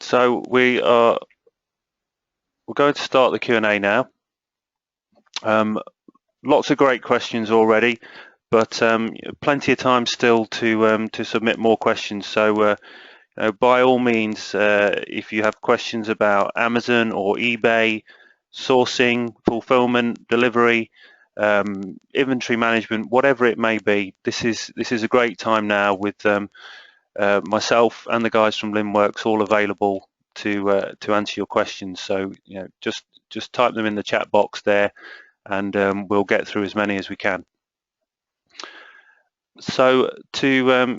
So we're going to start the Q&A now. Lots of great questions already, but plenty of time still to submit more questions. So by all means, if you have questions about Amazon or eBay, sourcing, fulfillment, delivery, inventory management, whatever it may be, this is a great time now with myself and the guys from Linnworks all available to answer your questions. So just type them in the chat box there, and we'll get through as many as we can. So to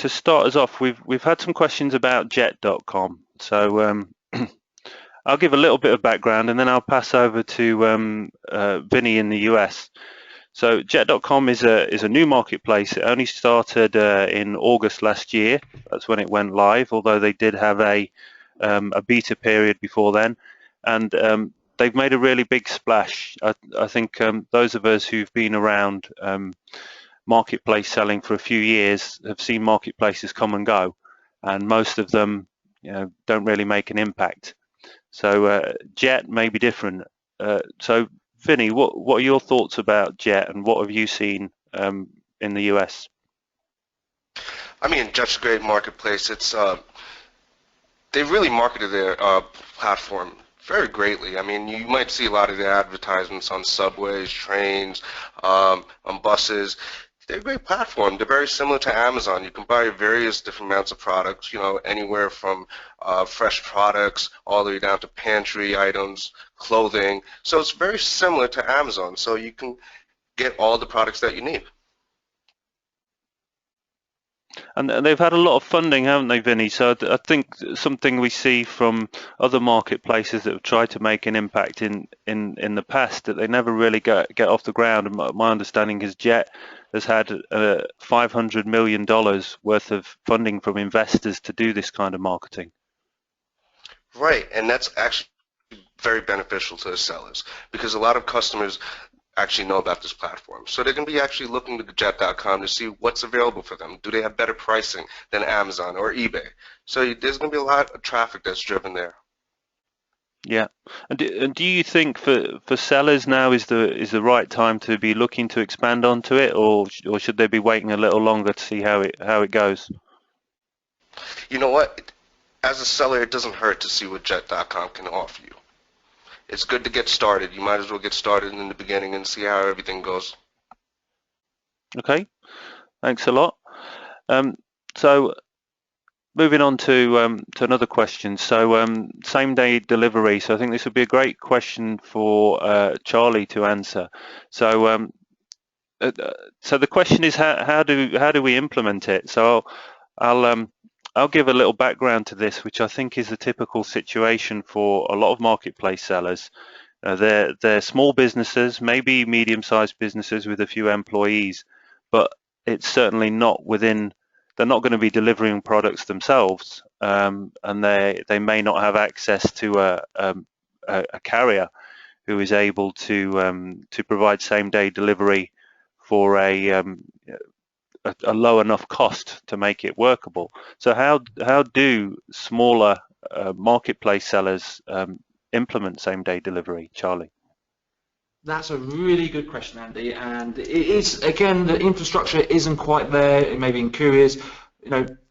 start us off, we've had some questions about Jet.com. So I'll give a little bit of background, and then I'll pass over to Vinny in the US. So Jet.com is a new marketplace. It only started in August last year. That's when it went live, although they did have a beta period before then, and they've made a really big splash. I think those of us who've been around marketplace selling for a few years have seen marketplaces come and go, and most of them don't really make an impact. So Jet may be different. So Vinny, what are your thoughts about Jet, and what have you seen in the US? I mean, Jet's a great marketplace. It's they really marketed their platform very greatly. I mean, you might see a lot of their advertisements on subways, trains, on buses. They're a great platform. They're very similar to Amazon. You can buy various different amounts of products, anywhere from fresh products all the way down to pantry items, clothing. So it's very similar to Amazon. So you can get all the products that you need. And they've had a lot of funding, haven't they, Vinny? So I think something we see from other marketplaces that have tried to make an impact in the past, that they never really get off the ground. And my understanding is Jet has had $500 million worth of funding from investors to do this kind of marketing. Right, and that's actually very beneficial to the sellers, because a lot of customers actually know about this platform. So they're going to be actually looking to Jet.com to see what's available for them. Do they have better pricing than Amazon or eBay? So there's going to be a lot of traffic that's driven there. Yeah, and do you think for sellers now is the right time to be looking to expand onto it, or should they be waiting a little longer to see how it goes? You know what? As a seller, it doesn't hurt to see what Jet.com can offer you. It's good to get started. You might as well get started in the beginning and see how everything goes. Okay, thanks a lot. So moving on to another question. So same day delivery. So I think this would be a great question for Charlie to answer. So so the question is how do we implement it? So I'll give a little background to this, which I think is a typical situation for a lot of marketplace sellers. They're small businesses, maybe medium-sized businesses with a few employees, but it's certainly not within. They're not going to be delivering products themselves, and they may not have access to a carrier who is able to provide same-day delivery for a low enough cost to make it workable. So how do smaller marketplace sellers implement same-day delivery, Charlie? That's a really good question, Andy, and it is, again, the infrastructure isn't quite there, maybe in couriers,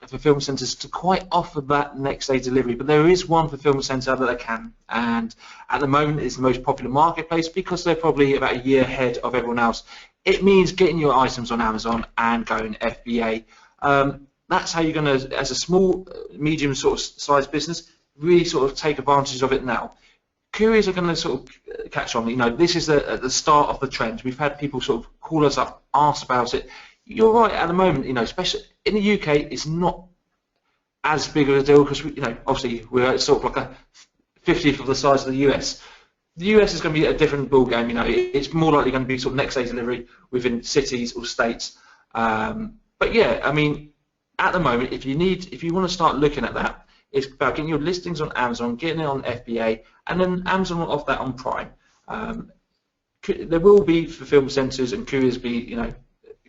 fulfillment centers to quite offer that next day delivery, but there is one fulfillment center that they can, and at the moment it's the most popular marketplace because they're probably about a year ahead of everyone else. It means getting your items on Amazon and going FBA. That's how you're going to, as a small, medium sort of size business, really sort of take advantage of it now. Couriers are going to sort of catch on. This is the start of the trend. We've had people sort of call us up, ask about it. You're right, at the moment, especially in the UK, it's not as big of a deal because, obviously we're sort of like a 50th of the size of the US. The US is going to be a different ball game. It's more likely going to be sort of next day delivery within cities or states. But yeah, I mean, at the moment, if you want to start looking at that, it's about getting your listings on Amazon, getting it on FBA, and then Amazon will offer that on Prime. There will be fulfillment centers and couriers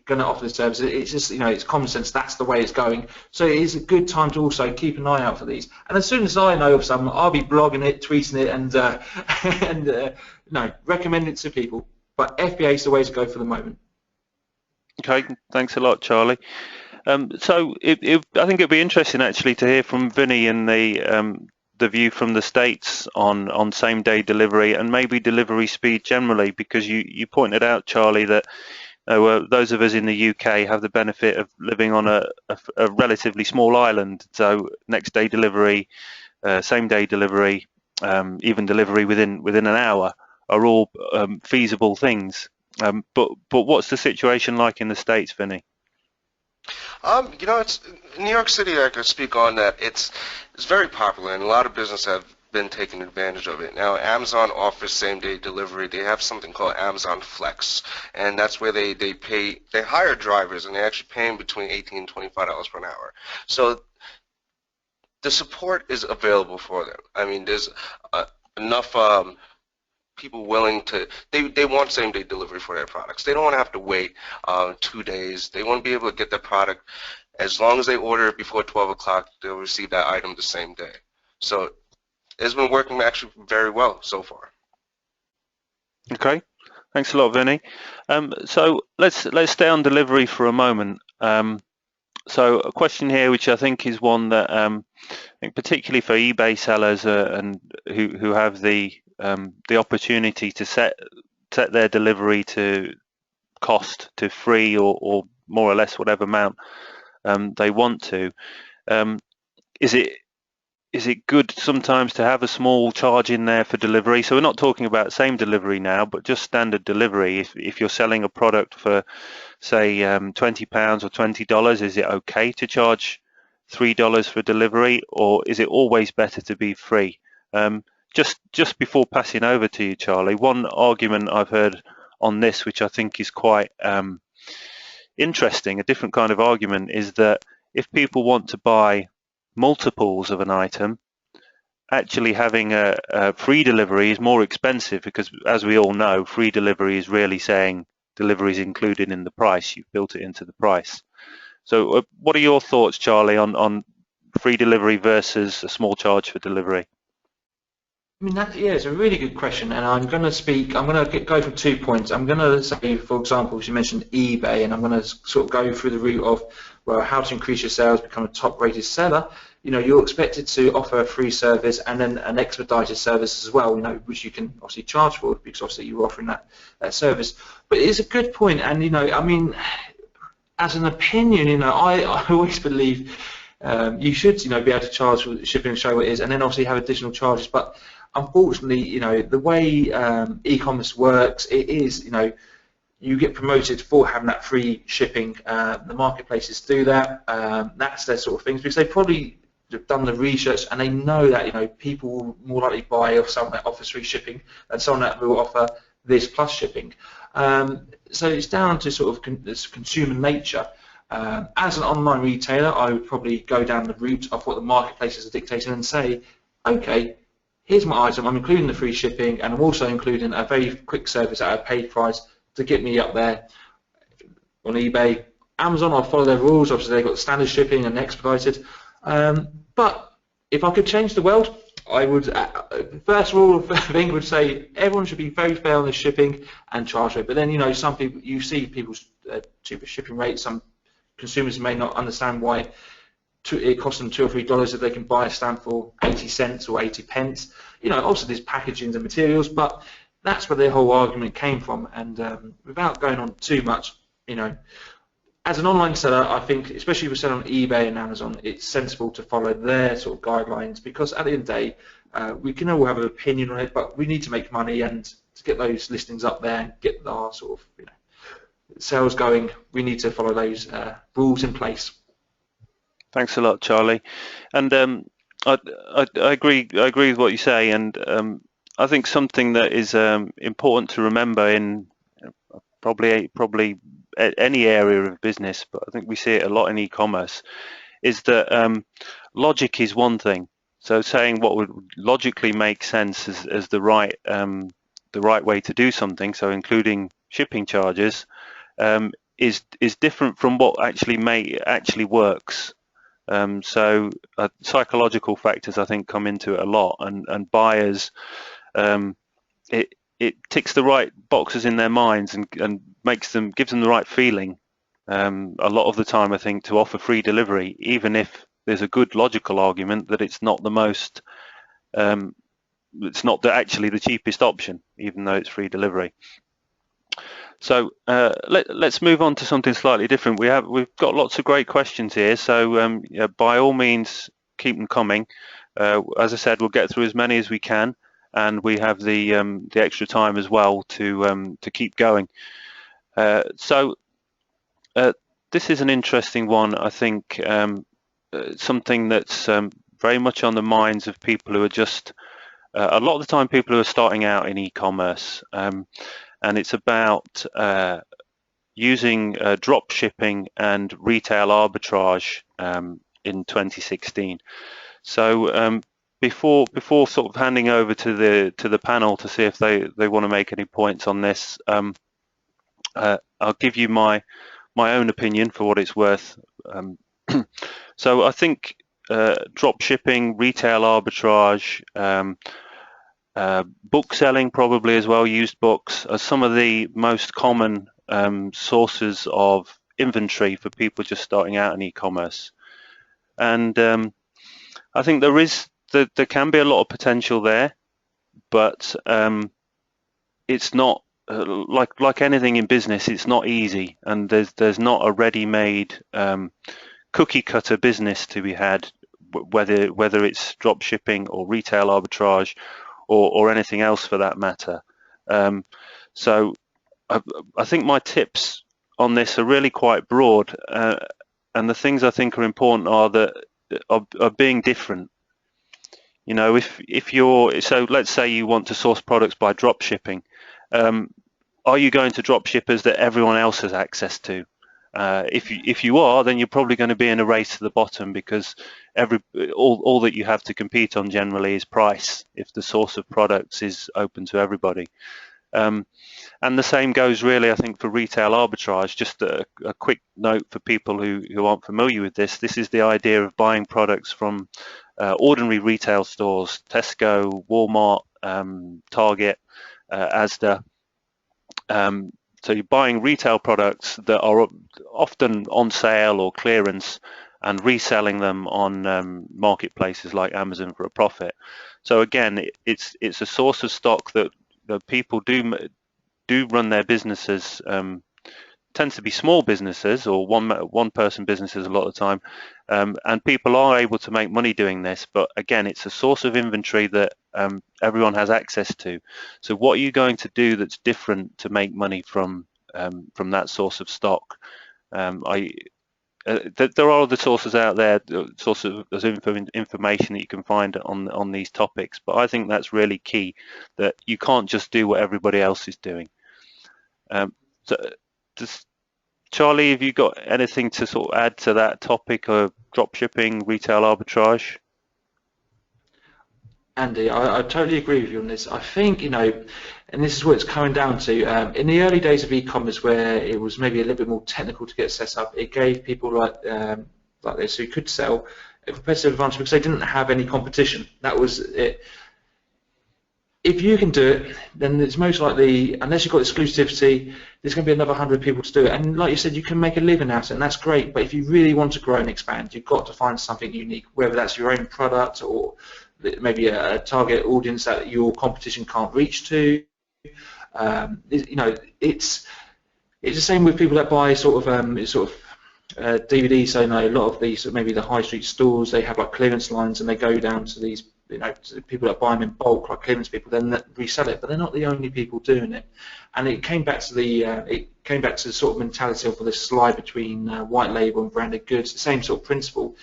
going to offer the service. It's just, it's common sense. That's the way it's going. So it is a good time to also keep an eye out for these. And as soon as I know of some, I'll be blogging it, tweeting it, and recommend it to people. But FBA is the way to go for the moment. Okay, thanks a lot, Charlie. So I think it'd be interesting actually to hear from Vinny and the view from the States on same-day delivery and maybe delivery speed generally, because you pointed out, Charlie, that those of us in the UK have the benefit of living on a relatively small island. So next-day delivery, same-day delivery, even delivery within an hour are all feasible things. But what's the situation like in the States, Vinny? It's New York City. I could speak on that. It's very popular, and a lot of businesses have been taking advantage of it. Now, Amazon offers same-day delivery. They have something called Amazon Flex, and that's where they hire drivers, and they actually pay them between $18 and $25 per hour. So the support is available for them. I mean, there's enough people willing to, they want same-day delivery for their products. They don't want to have to wait 2 days. They want to be able to get their product. As long as they order it before 12 o'clock, they'll receive that item the same day. So it's been working actually very well so far. Okay, thanks a lot, Vinny. So let's stay on delivery for a moment. So a question here, which I think is one that I think particularly for eBay sellers and who have the opportunity to set their delivery to cost to free or more or less whatever amount they want to. Is it good sometimes to have a small charge in there for delivery? So we're not talking about same delivery now, but just standard delivery. If you're selling a product for, say, £20 or $20, is it okay to charge $3 for delivery, or is it always better to be free? Just before passing over to you, Charlie, one argument I've heard on this, which I think is quite interesting, a different kind of argument, is that if people want to buy multiples of an item, actually having a free delivery is more expensive, because as we all know, free delivery is really saying delivery is included in the price. You've built it into the price. So what are your thoughts, Charlie, on free delivery versus a small charge for delivery? I mean, it's a really good question, and I'm going to go from 2 points. I'm going to say, for example, as you mentioned eBay, and I'm going to sort of go through the route of, well, how to increase your sales, become a top-rated seller. You're expected to offer a free service and then an expedited service as well, which you can obviously charge for, because obviously you're offering that service. But it's a good point, and, I mean, as an opinion, I always believe you should, be able to charge for shipping and show what it is, and then obviously have additional charges. But unfortunately, the way e-commerce works, it is, you get promoted for having that free shipping. The marketplaces do that. That's their sort of things, because they probably have done the research and they know that people will more likely buy off someone that offers free shipping than someone that will offer this plus shipping. So it's down to sort of this consumer nature. As an online retailer, I would probably go down the route of what the marketplaces are dictating and say, okay, here's my item, I'm including the free shipping, and I'm also including a very quick service at a paid price to get me up there on eBay. Amazon, I'll follow their rules. Obviously, they've got standard shipping and expedited. But if I could change the world, I would, first rule of thing would say everyone should be very fair on the shipping and charge rate. But then, some people, you see people's cheaper shipping rates. Some consumers may not understand why it costs them $2 or $3 if they can buy a stamp for 80 cents or 80 pence. Also there's packaging and materials, but that's where the whole argument came from. And without going on too much, as an online seller, I think, especially if you're selling on eBay and Amazon, it's sensible to follow their sort of guidelines, because at the end of the day, we can all have an opinion on it, but we need to make money, and to get those listings up there and get our sort of sales going, we need to follow those rules in place. Thanks a lot, Charlie. And I agree with what you say, and I think something that is important to remember in probably any area of business, but I think we see it a lot in e-commerce, is that logic is one thing. So saying what would logically make sense as the right way to do something, so including shipping charges, is different from what actually works. So psychological factors, I think, come into it a lot, and buyers, it ticks the right boxes in their minds and gives them the right feeling. A lot of the time, I think, to offer free delivery, even if there's a good logical argument that it's not the most, it's not actually the cheapest option, even though it's free delivery. So let's move on to something slightly different. We've got lots of great questions here, so yeah, by all means keep them coming. As I said, we'll get through as many as we can, and we have the extra time as well to keep going. So this is an interesting one, I think, something that's very much on the minds of people who are just a lot of the time people who are starting out in e-commerce. And it's about using drop shipping and retail arbitrage in 2016. So before sort of handing over to the panel to see if they want to make any points on this, I'll give you my own opinion for what it's worth. So I think drop shipping, retail arbitrage, book selling probably as well, used books, are some of the most common sources of inventory for people just starting out in e-commerce. And I think there can be a lot of potential there, but it's not like anything in business. It's not easy, and there's not a ready-made cookie cutter business to be had, whether it's drop shipping or retail arbitrage or anything else for that matter. So I think my tips on this are really quite broad, and the things I think are important are being different. You know, if you're, so let's say you want to source products by drop shipping, are you going to drop shippers that everyone else has access to? If you are, then you're probably going to be in a race to the bottom, because all that you have to compete on generally is price if the source of products is open to everybody. And the same goes really, I think, for retail arbitrage. Just a quick note for people who aren't familiar with this. This is the idea of buying products from ordinary retail stores, Tesco, Walmart, Target, Asda. So you're buying retail products that are often on sale or clearance and reselling them on marketplaces like Amazon for a profit. So again, it's a source of stock that people do run their businesses. Tends to be small businesses or one person businesses a lot of the time, and people are able to make money doing this. But again, it's a source of inventory that everyone has access to. So what are you going to do that's different to make money from that source of stock? There are other sources out there, sources of information that you can find on these topics, but I think that's really key, that you can't just do what everybody else is doing. So Charlie, have you got anything to sort of add to that topic of dropshipping, retail arbitrage? Andy, I totally agree with you on this. I think, you know, and this is what it's coming down to, in the early days of e-commerce, where it was maybe a little bit more technical to get set up, it gave people like this who could sell a competitive advantage because they didn't have any competition. That was it. If you can do it, then it's most likely, unless you've got exclusivity, there's going to be another 100 people to do it. And like you said, you can make a living out of it, and that's great. But if you really want to grow and expand, you've got to find something unique, whether that's your own product or maybe a target audience that your competition can't reach to. You know, it's the same with people that buy sort of DVDs. So, you know, a lot of these, maybe the high street stores, they have like clearance lines, and they go down to these, you know, to people that buy them in bulk, like clearance people, then resell it. But they're not the only people doing it. And it came back to the sort of mentality of the slide between white label and branded goods. The same sort of principle.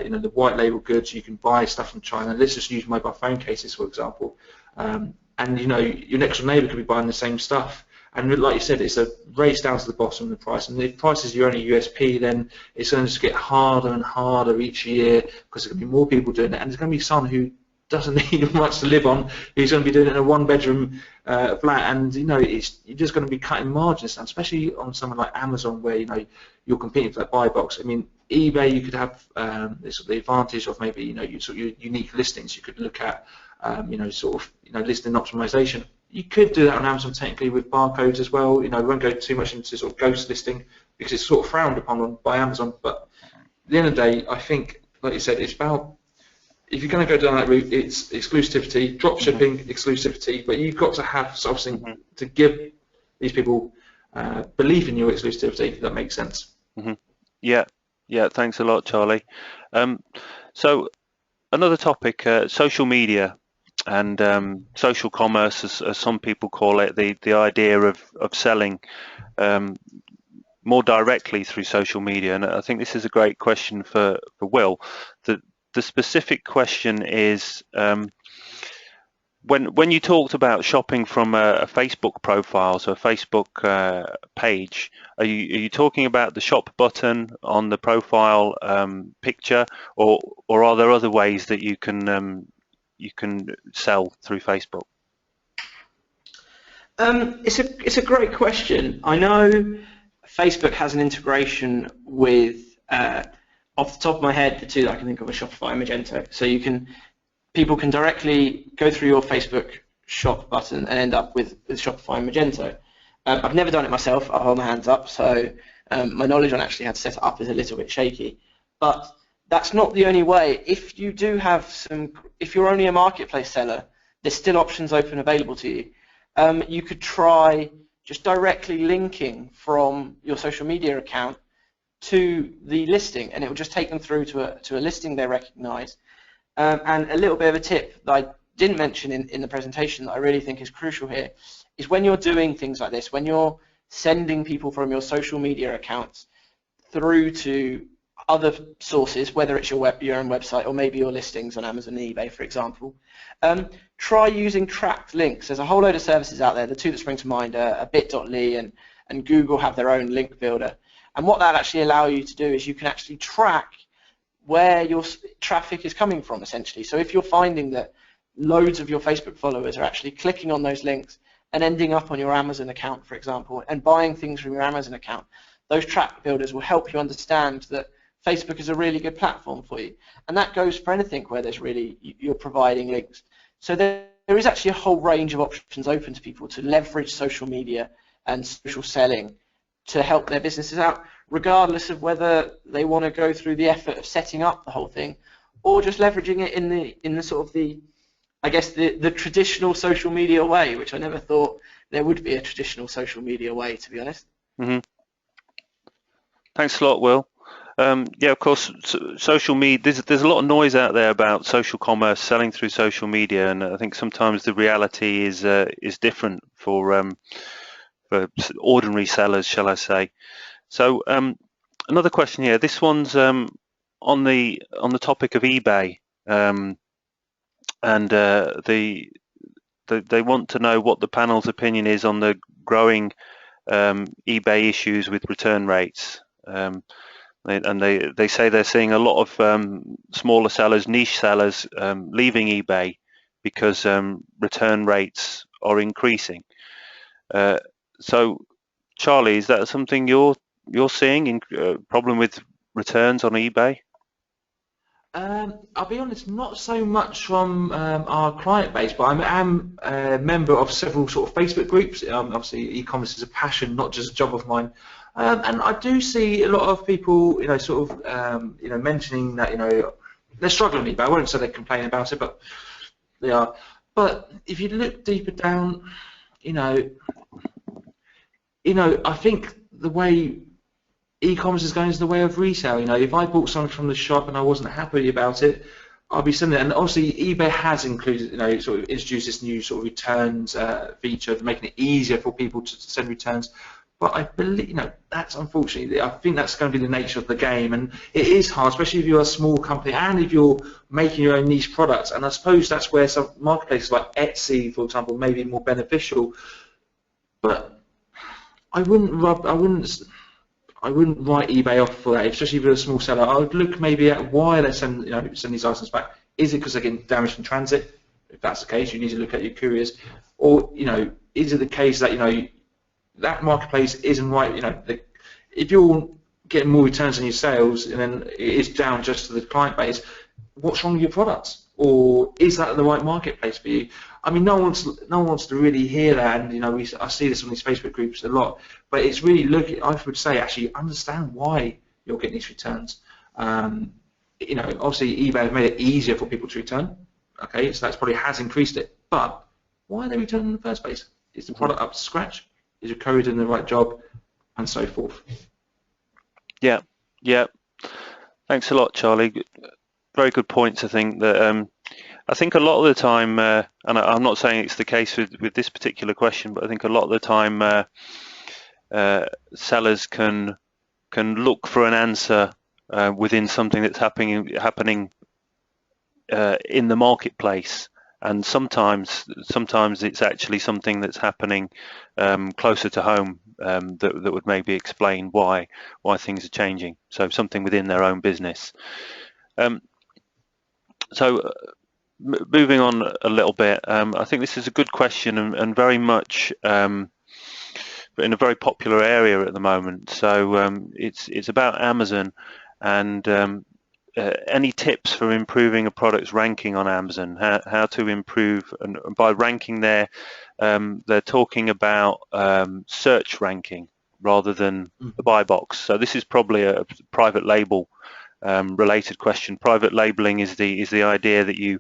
You know, the white label goods, you can buy stuff from China. Let's just use mobile phone cases, for example. And you know, your next door neighbour could be buying the same stuff. And like you said, it's a race down to the bottom of the price. And if price is your only USP, then it's going to just get harder and harder each year, because there's going to be more people doing it. And there's going to be someone who doesn't need much to live on, who's going to be doing it in a one-bedroom flat, and you're just going to be cutting margins down, especially on someone like Amazon, where you're competing for that buy box. I mean, eBay, you could have the advantage of maybe your unique listings. You could look at listing optimization. You could do that on Amazon technically with barcodes as well. We won't go too much into sort of ghost listing because it's sort of frowned upon by Amazon. But at the end of the day, I think, like you said, it's about, if you're going to go down that route, it's exclusivity, drop shipping, exclusivity. But you've got to have something to give these people belief in your exclusivity. If that makes sense. Yeah. Thanks a lot, Charlie. So another topic, social media. And social commerce, as some people call it, the idea of selling more directly through social media. And I think this is a great question for Will. The specific question is, when you talked about shopping from a Facebook profile, so a Facebook page, are you talking about the shop button on the profile picture, or are there other ways that you can sell through Facebook? It's a great question. I know Facebook has an integration with, off the top of my head, the two that I can think of are Shopify and Magento. So people can directly go through your Facebook shop button and end up with Shopify and Magento. I've never done it myself. I'll hold my hands up. So my knowledge on actually how to set it up is a little bit shaky. But that's not the only way. If you do have if you're only a marketplace seller, there's still options open available to you. You could try just directly linking from your social media account to the listing, and it will just take them through to a listing they recognize. And a little bit of a tip that I didn't mention in the presentation that I really think is crucial here is when you're doing things like this, when you're sending people from your social media accounts through to other sources, whether it's your own website or maybe your listings on Amazon and eBay, for example, try using tracked links. There's a whole load of services out there. The two that spring to mind are bit.ly and Google have their own link builder. And what that actually allows you to do is you can actually track where your traffic is coming from, essentially. So if you're finding that loads of your Facebook followers are actually clicking on those links and ending up on your Amazon account, for example, and buying things from your Amazon account, those track builders will help you understand that Facebook is a really good platform for you. And that goes for anything where you're providing links. So there is actually a whole range of options open to people to leverage social media and social selling to help their businesses out, regardless of whether they want to go through the effort of setting up the whole thing or just leveraging it in the sort of the traditional social media way, which I never thought there would be a traditional social media way, to be honest. Thanks a lot, Will. Yeah, of course, social media, there's a lot of noise out there about social commerce, selling through social media, and I think sometimes the reality is different for ordinary sellers, shall I say. So another question here. This one's on the topic of eBay, and they want to know what the panel's opinion is on the growing eBay issues with return rates. They say they're seeing a lot of smaller sellers, niche sellers, leaving eBay because return rates are increasing. So, Charlie, is that something you're seeing in problem with returns on eBay? I'll be honest, not so much from our client base, but I am a member of several sort of Facebook groups. Obviously, e-commerce is a passion, not just a job of mine. And I do see a lot of people, mentioning that, they're struggling with eBay. I won't say they complain about it, but they are. But if you look deeper down, I think the way e-commerce is going is the way of resale. If I bought something from the shop and I wasn't happy about it, I'll be sending it. And obviously, eBay has included, sort of introduced this new sort of returns feature, making it easier for people to send returns. But I believe, that's unfortunately, I think that's going to be the nature of the game, and it is hard, especially if you're a small company and if you're making your own niche products. And I suppose that's where some marketplaces like Etsy, for example, may be more beneficial. But I wouldn't write eBay off for that, especially if you're a small seller. I would look maybe at why they send these items back. Is it because they're getting damaged in transit? If that's the case, you need to look at your couriers. Or, is it the case that, that marketplace isn't right, if you're getting more returns on your sales and then it's down just to the client base, what's wrong with your products? Or is that the right marketplace for you? I mean, no one wants to really hear that, and I see this on these Facebook groups a lot. But it's really I would say actually understand why you're getting these returns. Obviously eBay has made it easier for people to return. Okay, so that's probably has increased it. But why are they returning in the first place? Is the product up to scratch? Is your code doing the right job, and so forth? Yeah. Thanks a lot, Charlie. Very good points. I think that I think a lot of the time, and I'm not saying it's the case with this particular question, but I think a lot of the time sellers can look for an answer within something that's happening in the marketplace, and sometimes it's actually something that's happening closer to home that would maybe explain why things are changing. So something within their own business. So moving on a little bit, I think this is a good question and very much in a very popular area at the moment. So it's about Amazon and any tips for improving a product's ranking on Amazon, how to improve, and by ranking there, they're talking about search ranking rather than the buy box. So this is probably a private label related question. Private labeling is the idea that you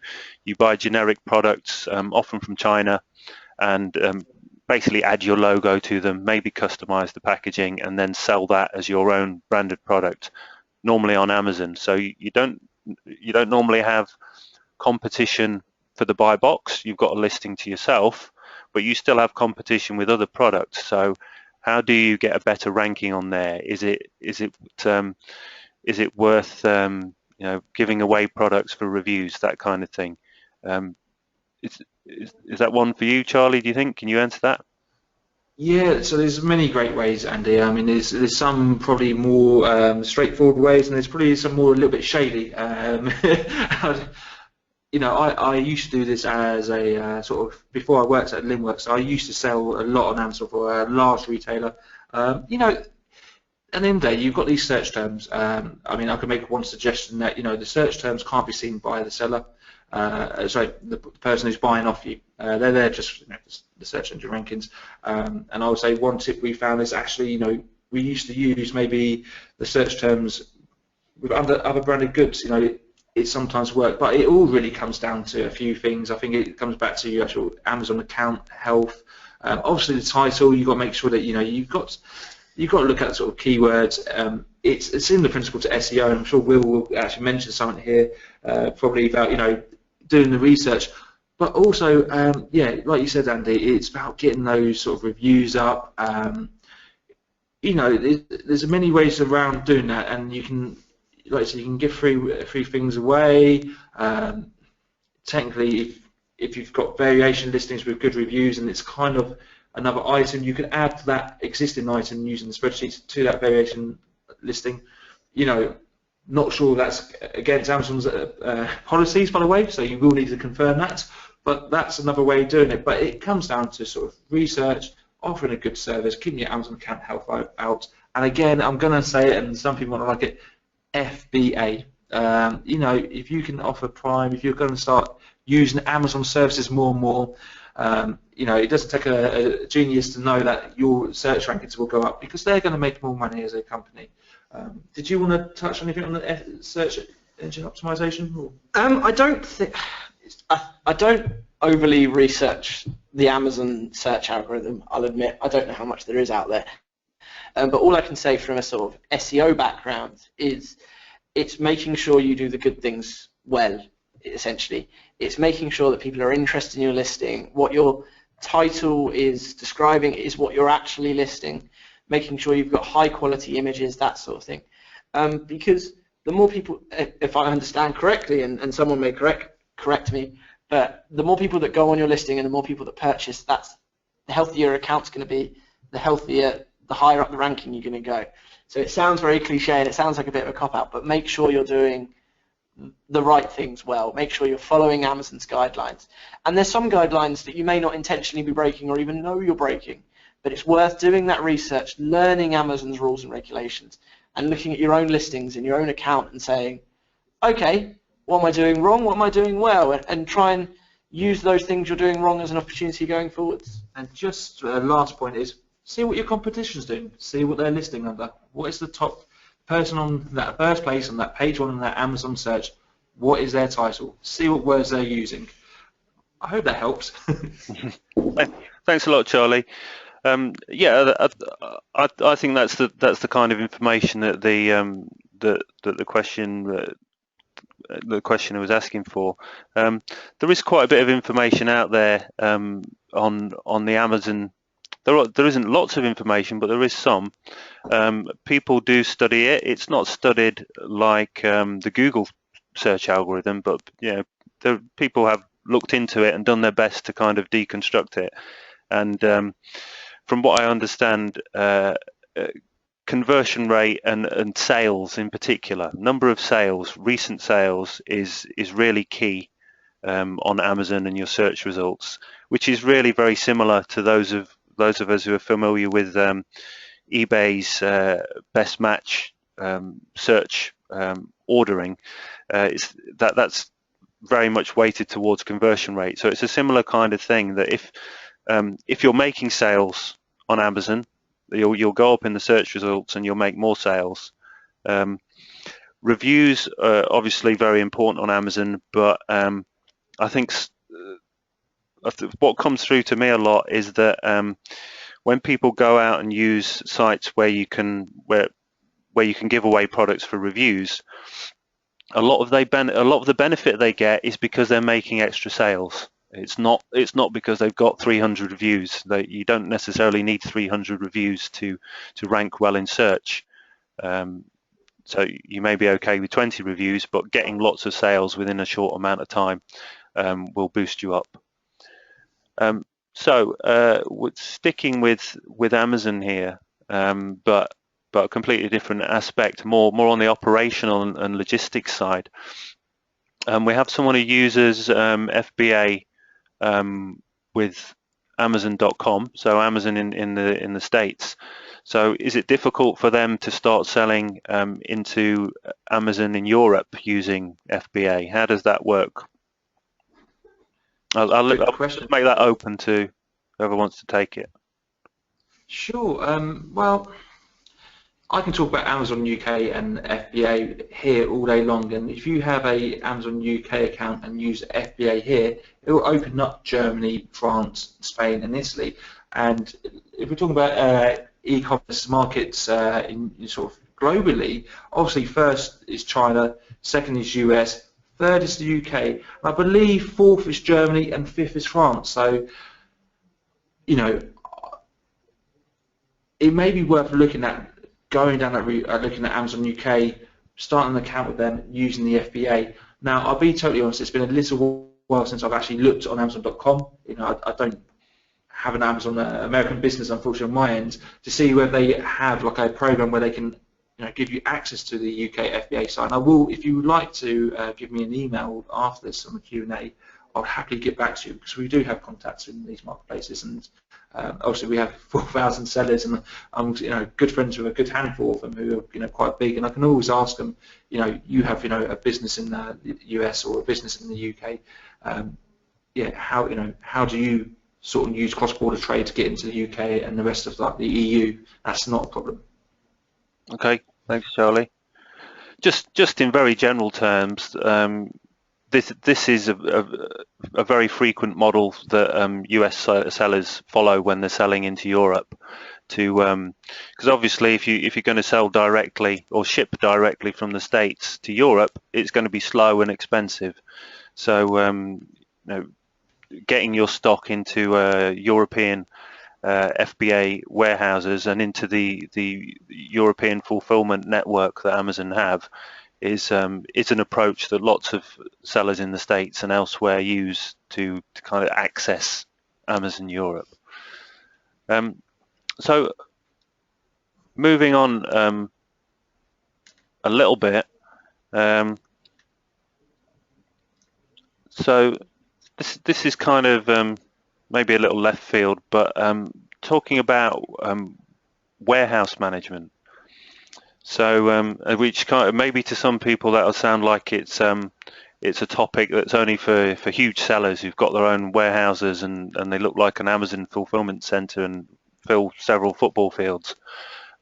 buy generic products, often from China, and basically add your logo to them, maybe customize the packaging, and then sell that as your own branded product, normally on Amazon. So you don't normally have competition for the buy box. You've got a listing to yourself, but you still have competition with other products. So how do you get a better ranking on there? Is it worth giving away products for reviews, that kind of thing? Is that one for you, Charlie? Do you think? Can you answer that? Yeah, so there's many great ways, Andy. I mean, there's some probably more straightforward ways, and there's probably some more a little bit shady. I used to do this as a sort of, before I worked at Linnworks, I used to sell a lot on Amazon for a large retailer. At the end of the day, you've got these search terms. I mean, I could make one suggestion that, the search terms can't be seen by the seller. The person who's buying off you. They're there just the search engine rankings. And I would say one tip we found is actually, we used to use maybe the search terms with other branded goods. It sometimes worked, but it all really comes down to a few things. I think it comes back to your actual Amazon account health. Obviously, the title, you've got to make sure that you've got to look at sort of keywords. It's in the principle to SEO, and I'm sure will actually mention something here, probably about doing the research. But also, like you said, Andy, it's about getting those sort of reviews up. There's many ways around doing that, and you can, like I said, you can give free things away. Technically, if you've got variation listings with good reviews and it's kind of another item, you can add that existing item using the spreadsheet to that variation listing. Not sure that's against Amazon's policies, by the way, so you will need to confirm that, but that's another way of doing it. But it comes down to sort of research, offering a good service, keeping your Amazon account health out, and again, I'm going to say it, and some people won't like it, FBA. If you can offer Prime, if you're going to start using Amazon services more and more, it doesn't take a genius to know that your search rankings will go up, because they're going to make more money as a company. Did you want to touch on anything on the search engine optimization? I don't overly research the Amazon search algorithm, I'll admit. I don't know how much there is out there. But all I can say from a sort of SEO background is it's making sure you do the good things well, essentially. It's making sure that people are interested in your listing. What your title is describing is what you're actually listing. Making sure you've got high quality images, that sort of thing. Because the more people, if I understand correctly, and someone may correct me, but the more people that go on your listing and the more people that purchase, that's the healthier your account's going to be, the higher up the ranking you're going to go. So it sounds very cliche and it sounds like a bit of a cop-out, but make sure you're doing the right things well. Make sure you're following Amazon's guidelines. And there's some guidelines that you may not intentionally be breaking or even know you're breaking, but it's worth doing that research, learning Amazon's rules and regulations, and looking at your own listings in your own account and saying, okay, what am I doing wrong? What am I doing well? And try and use those things you're doing wrong as an opportunity going forwards. And just last point is, see what your competition's doing. See what they're listing under. What is the top person on that first place on that page one on that Amazon search? What is their title? See what words they're using. I hope that helps. Thanks a lot, Charlie. Yeah, I think that's the kind of information that the questioner was asking for. There is quite a bit of information out there on the Amazon. There isn't lots of information, but there is some. People do study it. It's not studied like the Google search algorithm, but people have looked into it and done their best to kind of deconstruct it. And from what I understand, conversion rate and sales in particular, number of sales, recent sales is really key on Amazon and your search results, which is really very similar to those of us who are familiar with eBay's best match search ordering. That's very much weighted towards conversion rate. So it's a similar kind of thing that if you're making sales on Amazon, you'll go up in the search results and you'll make more sales. Reviews are obviously very important on Amazon, but I think what comes through to me a lot is that when people go out and use sites where you can give away products for reviews, a lot of the benefit they get is because they're making extra sales. It's not because they've got 300 reviews. You don't necessarily need 300 reviews to rank well in search. So you may be okay with 20 reviews, but getting lots of sales within a short amount of time will boost you up. So we're sticking with Amazon here, but a completely different aspect, more on the operational and logistics side. We have someone who uses FBA with Amazon.com, so Amazon in the States. So is it difficult for them to start selling into Amazon in Europe using FBA? How does that work? I'll make that open to whoever wants to take it. Sure. Well, I can talk about Amazon UK and FBA here all day long, and if you have a Amazon UK account and use FBA here, it will open up Germany, France, Spain and Italy. And if we're talking about e-commerce markets in sort of globally, obviously first is China, second is US, third is the UK, and I believe fourth is Germany and fifth is France. So, it may be worth looking at going down that route, looking at Amazon UK, starting an account with them using the FBA. Now, I'll be totally honest, it's been a little while since I've actually looked on Amazon.com. I don't have an Amazon American business, unfortunately, on my end, to see whether they have like a program where they can give you access to the UK FBA site. And I will, if you would like to give me an email after this on the Q&A, I'll happily get back to you, because we do have contacts in these marketplaces, and obviously we have 4,000 sellers, and I'm good friends with a good handful of them who are quite big, and I can always ask them, you have a business in the US or a business in the UK, how do you sort of use cross-border trade to get into the UK and the rest of the EU? That's not a problem. Okay, thanks, Charlie. Just in very general terms, this is a very frequent model that US sellers follow when they're selling into Europe. Because obviously, if you're going to sell directly or ship directly from the States to Europe, it's going to be slow and expensive. So getting your stock into European FBA warehouses and into the European fulfillment network that Amazon have is an approach that lots of sellers in the States and elsewhere use to kind of access Amazon Europe. So moving on a little bit, So this is kind of maybe a little left field, but talking about warehouse management. So which kind of maybe to some people that'll sound like it's a topic that's only for huge sellers who've got their own warehouses and they look like an Amazon fulfillment center and fill several football fields.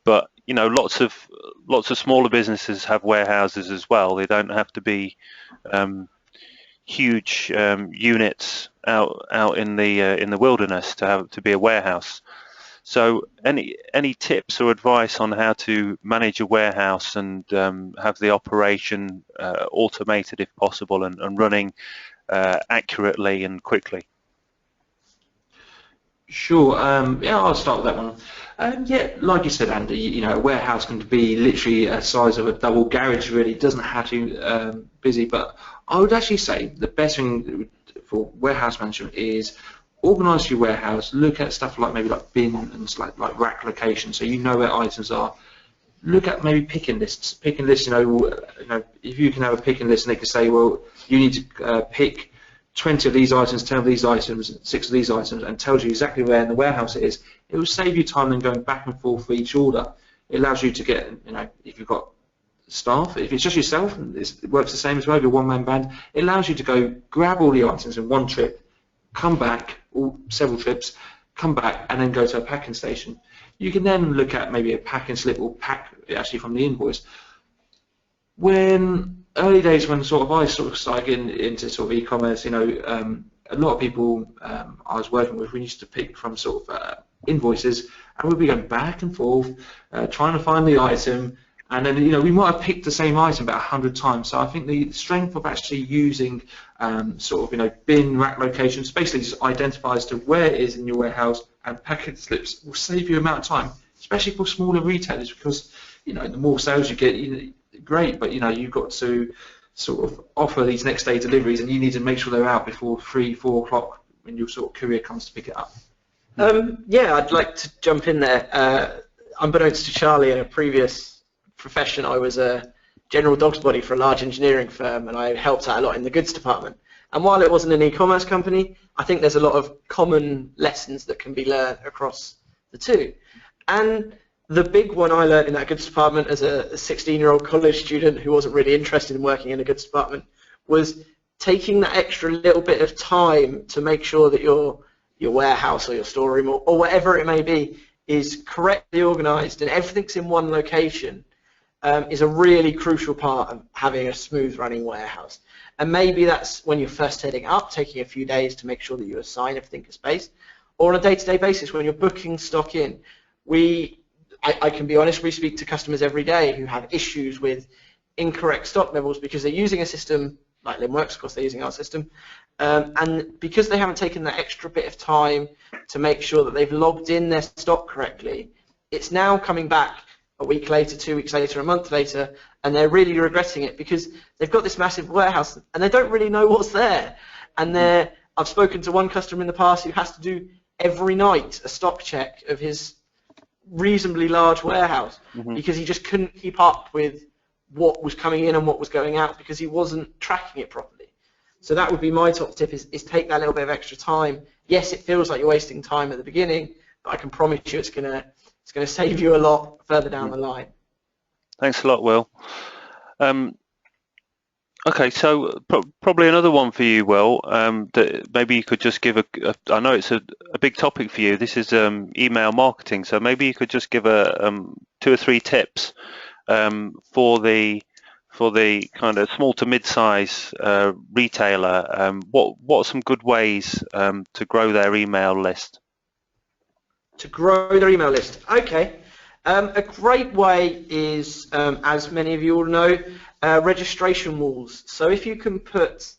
But you know, lots of smaller businesses have warehouses as well. They don't have to be huge units out in the wilderness to be a warehouse. So any tips or advice on how to manage a warehouse and have the operation automated if possible and running accurately and quickly? Sure. Yeah, I'll start with that one. Yeah, like you said, Andy, you know, a warehouse can be literally a size of a double garage. Really, it doesn't have to busy. But I would actually say the best thing for warehouse management is organise your warehouse. Look at stuff like maybe like bin and like rack location, so you know where items are. Look at maybe picking lists. Picking lists, you know, if you can have a picking list and they can say, well, you need to pick 20 of these items, 10 of these items, 6 of these items, and tells you exactly where in the warehouse it is. It will save you time than going back and forth for each order. It allows you to get, you know, if you've got staff, if it's just yourself, and it works the same as well, if you're a one-man band, it allows you to go grab all the items in one trip, come back, or several trips, come back, and then go to a packing station. You can then look at maybe a packing slip or pack actually from the invoice. When early days when I started getting into sort of e-commerce, you know, a lot of people I was working with, we used to pick from sort of invoices, and we'd be going back and forth, trying to find the item, and then, you know, we might have picked the same item about 100 times. So I think the strength of actually using sort of, you know, bin rack locations, basically just identifies to where it is in your warehouse, and packet slips will save you amount of time, especially for smaller retailers, because, you know, the more sales you get, great, but you know, you've got to sort of offer these next day deliveries, and you need to make sure they're out before 3-4 o'clock when your sort of courier comes to pick it up. Yeah, I'd like to jump in there. Unbeknownst to Charlie, in a previous profession, I was a general dogs body for a large engineering firm, and I helped out a lot in the goods department. And while it wasn't an e-commerce company, I think there's a lot of common lessons that can be learned across the two. And the big one I learned in that goods department as a 16-year-old college student who wasn't really interested in working in a goods department was taking that extra little bit of time to make sure that your warehouse or your storeroom or whatever it may be is correctly organized and everything's in one location is a really crucial part of having a smooth running warehouse. And maybe that's when you're first setting up, taking a few days to make sure that you assign everything to space, or on a day-to-day basis when you're booking stock in. I can be honest, we speak to customers every day who have issues with incorrect stock levels because they're using a system like Linnworks, of course they're using our system, and because they haven't taken that extra bit of time to make sure that they've logged in their stock correctly, it's now coming back a week later, 2 weeks later, a month later, and they're really regretting it because they've got this massive warehouse and they don't really know what's there. And I've spoken to one customer in the past who has to do every night a stock check of his reasonably large warehouse because he just couldn't keep up with what was coming in and what was going out because he wasn't tracking it properly. So that would be my top tip, is take that little bit of extra time. Yes, it feels like you're wasting time at the beginning, but I can promise you it's gonna save you a lot further down the line. Thanks a lot, Will. Okay, so probably another one for you, Will, that maybe you could just give I know it's a big topic for you. This is email marketing, so maybe you could just give 2 or 3 tips for the kind of small to mid-size retailer. What are some good ways to grow their email list? To grow their email list, okay. A great way is, as many of you all know, registration walls. So if you can put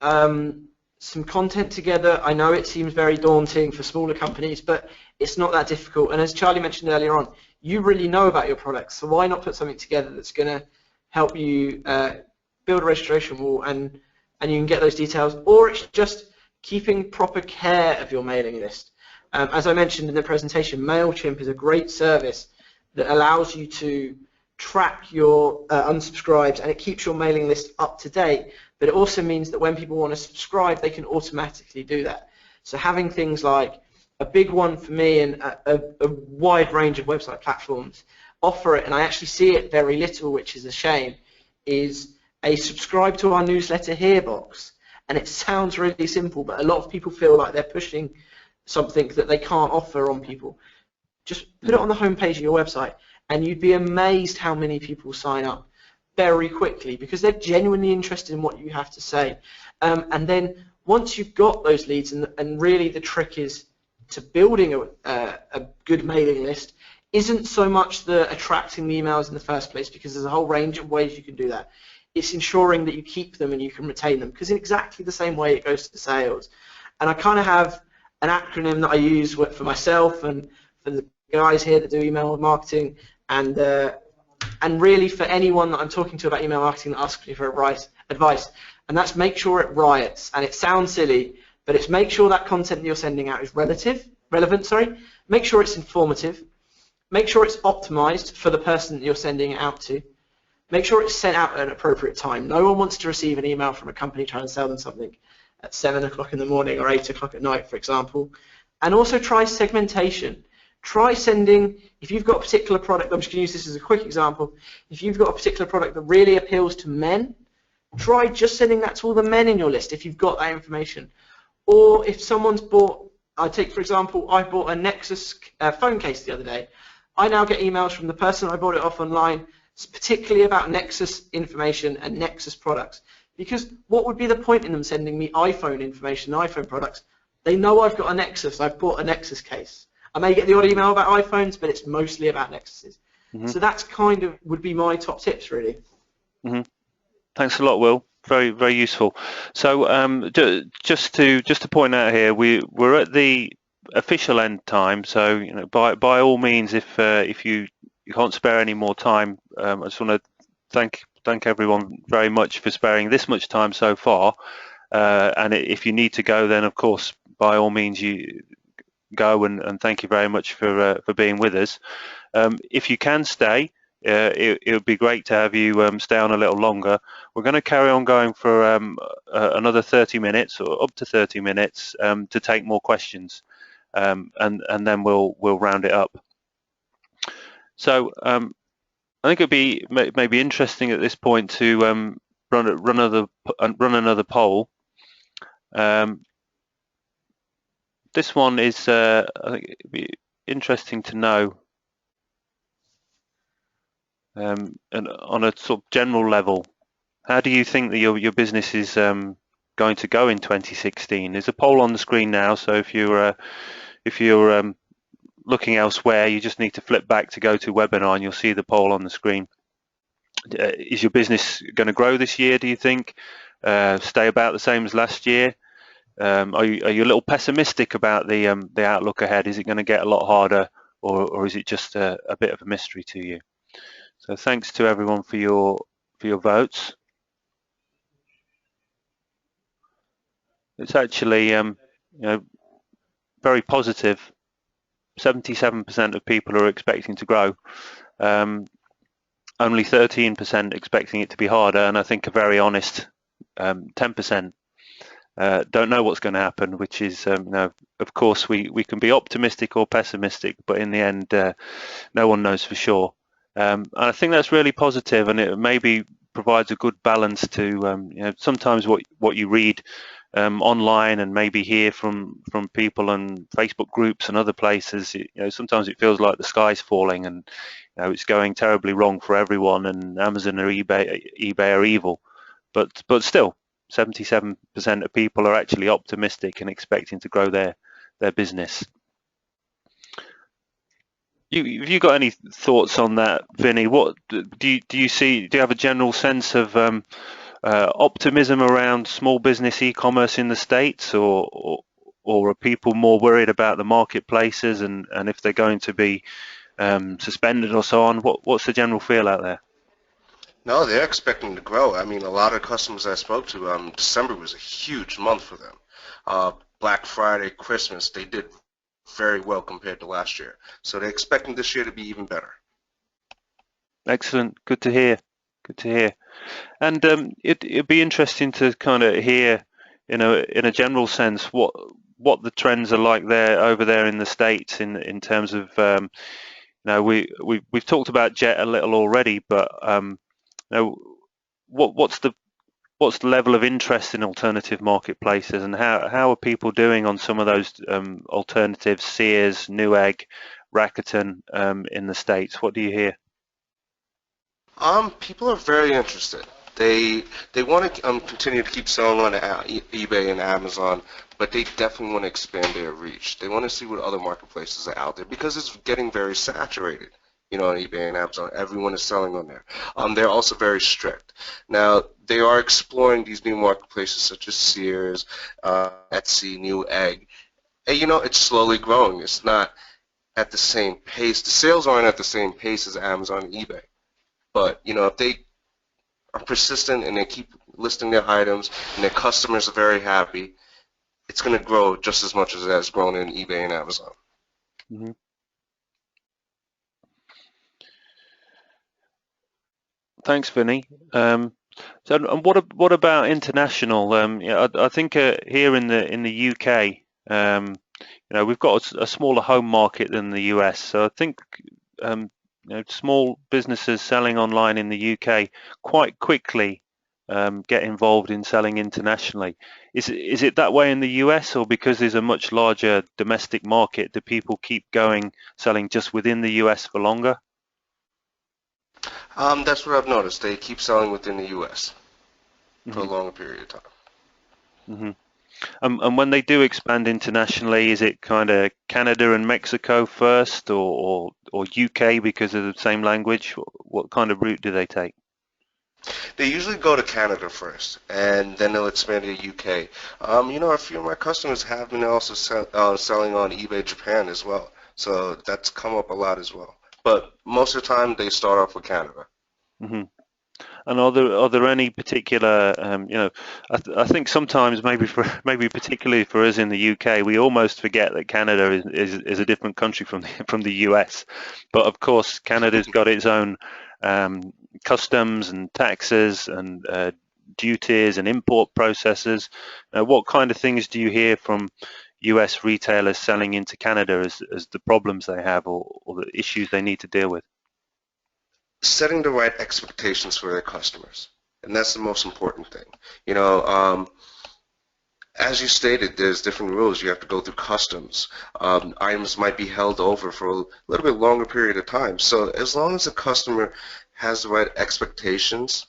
some content together, I know it seems very daunting for smaller companies, but it's not that difficult. And as Charlie mentioned earlier on, you really know about your products, so why not put something together that's going to help you build a registration wall and you can get those details, or it's just keeping proper care of your mailing list. As I mentioned in the presentation, MailChimp is a great service that allows you to track your unsubscribes, and it keeps your mailing list up to date. but it also means that when people want to subscribe, they can automatically do that. So having things like a big one for me and a wide range of website platforms offer it, and I actually see it very little, which is a shame, is a subscribe to our newsletter here box. And it sounds really simple, but a lot of people feel like they're pushing something that they can't offer on people. Just put it on the homepage of your website, and you'd be amazed how many people sign up very quickly because they're genuinely interested in what you have to say. And then once you've got those leads, and really the trick is to building a good mailing list, isn't so much the attracting the emails in the first place, because there's a whole range of ways you can do that. It's ensuring that you keep them and you can retain them, because in exactly the same way it goes to sales. And I kind of have an acronym that I use for myself and for the guys here that do email marketing, and really for anyone that I'm talking to about email marketing that asks me for advice, and that's make sure it riots. And it sounds silly, but it's make sure that content that you're sending out is relevant. Make sure it's informative. Make sure it's optimized for the person that you're sending it out to. Make sure it's sent out at an appropriate time. No one wants to receive an email from a company trying to sell them something at 7 o'clock in the morning or 8 o'clock at night, for example. And also try segmentation. Try sending, if you've got a particular product, I'm just going to use this as a quick example, if you've got a particular product that really appeals to men, try just sending that to all the men in your list if you've got that information. Or if someone's bought, for example, I bought a Nexus phone case the other day. I now get emails from the person I bought it off online, particularly about Nexus information and Nexus products. Because what would be the point in them sending me iPhone information, iPhone products? They know I've got a Nexus, I've bought a Nexus case. I may get the odd email about iPhones, but it's mostly about Nexuses. Mm-hmm. So that's kind of would be my top tips, really. Mm-hmm. Thanks a lot, Will. Very, very useful. So just to point out here, we're at the official end time. So by all means, if you can't spare any more time, I just want to thank everyone very much for sparing this much time so far. And if you need to go, then of course, by all means, you go, and thank you very much for being with us. If you can stay, it would be great to have you stay on a little longer. We're going to carry on going for another 30 minutes or up to 30 minutes to take more questions, and then we'll round it up. So I think it'd be maybe interesting at this point to run another poll. This one is, I think it'd be interesting to know, and on a sort of general level, how do you think that your business is going to go in 2016? There's a poll on the screen now, so if you're looking elsewhere, you just need to flip back to go to webinar, and you'll see the poll on the screen. Is your business going to grow this year, do you think? Stay about the same as last year? Are you a little pessimistic about the outlook ahead? Is it going to get a lot harder, or is it just a bit of a mystery to you? So thanks to everyone for your votes. It's actually very positive. 77% of people are expecting to grow. Only 13% expecting it to be harder, and I think a very honest 10% don't know what's going to happen, which is, of course, we can be optimistic or pessimistic, but in the end, no one knows for sure. And I think that's really positive, and it maybe provides a good balance to, sometimes what you read online and maybe hear from people and Facebook groups and other places. Sometimes it feels like the sky's falling, and it's going terribly wrong for everyone, and Amazon or eBay are evil. But still, 77% of people are actually optimistic and expecting to grow their business. Have you got any thoughts on that, Vinny? What do you see? Do you have a general sense of optimism around small business e-commerce in the States, or are people more worried about the marketplaces and if they're going to be suspended or so on? What's the general feel out there? No, they're expecting to grow. I mean, a lot of customers I spoke to, December was a huge month for them. Black Friday, Christmas, they did very well compared to last year. So they're expecting this year to be even better. Excellent. Good to hear. Good to hear. And it'd be interesting to kind of hear, in a general sense, what the trends are like over there in the States in terms of, we've talked about Jet a little already, but what's the level of interest in alternative marketplaces, and how are people doing on some of those alternatives, Sears, Newegg, Rakuten, in the States? What do you hear? People are very interested. They want to continue to keep selling on eBay and Amazon, but they definitely want to expand their reach. They want to see what other marketplaces are out there because it's getting very saturated. On eBay and Amazon, everyone is selling on there. They're also very strict. Now, they are exploring these new marketplaces such as Sears, Etsy, Newegg. And, it's slowly growing. It's not at the same pace. The sales aren't at the same pace as Amazon and eBay. But, if they are persistent and they keep listing their items and their customers are very happy, it's going to grow just as much as it has grown in eBay and Amazon. Mm-hmm. Thanks, Vinny. So, and what about international? I think here in the UK, we've got a smaller home market than the US. So I think small businesses selling online in the UK quite quickly get involved in selling internationally. Is it that way in the US, or because there's a much larger domestic market, do people keep going selling just within the US for longer? That's what I've noticed. They keep selling within the U.S. for a longer period of time. Mm-hmm. And when they do expand internationally, is it kind of Canada and Mexico first, or UK because of the same language? What kind of route do they take? They usually go to Canada first, and then they'll expand to UK. A few of my customers have been also selling on eBay Japan as well, so that's come up a lot as well. But most of the time, they start off with Canada. Mm-hmm. And are there any particular, I think sometimes maybe particularly for us in the UK, we almost forget that Canada is a different country from the US. But of course, Canada's got its own customs and taxes and duties and import processes. What kind of things do you hear from US retailers selling into Canada as the problems they have or the issues they need to deal with? Setting the right expectations for their customers, and that's the most important thing. As you stated, there's different rules. You have to go through customs. Items might be held over for a little bit longer period of time. So as long as the customer has the right expectations,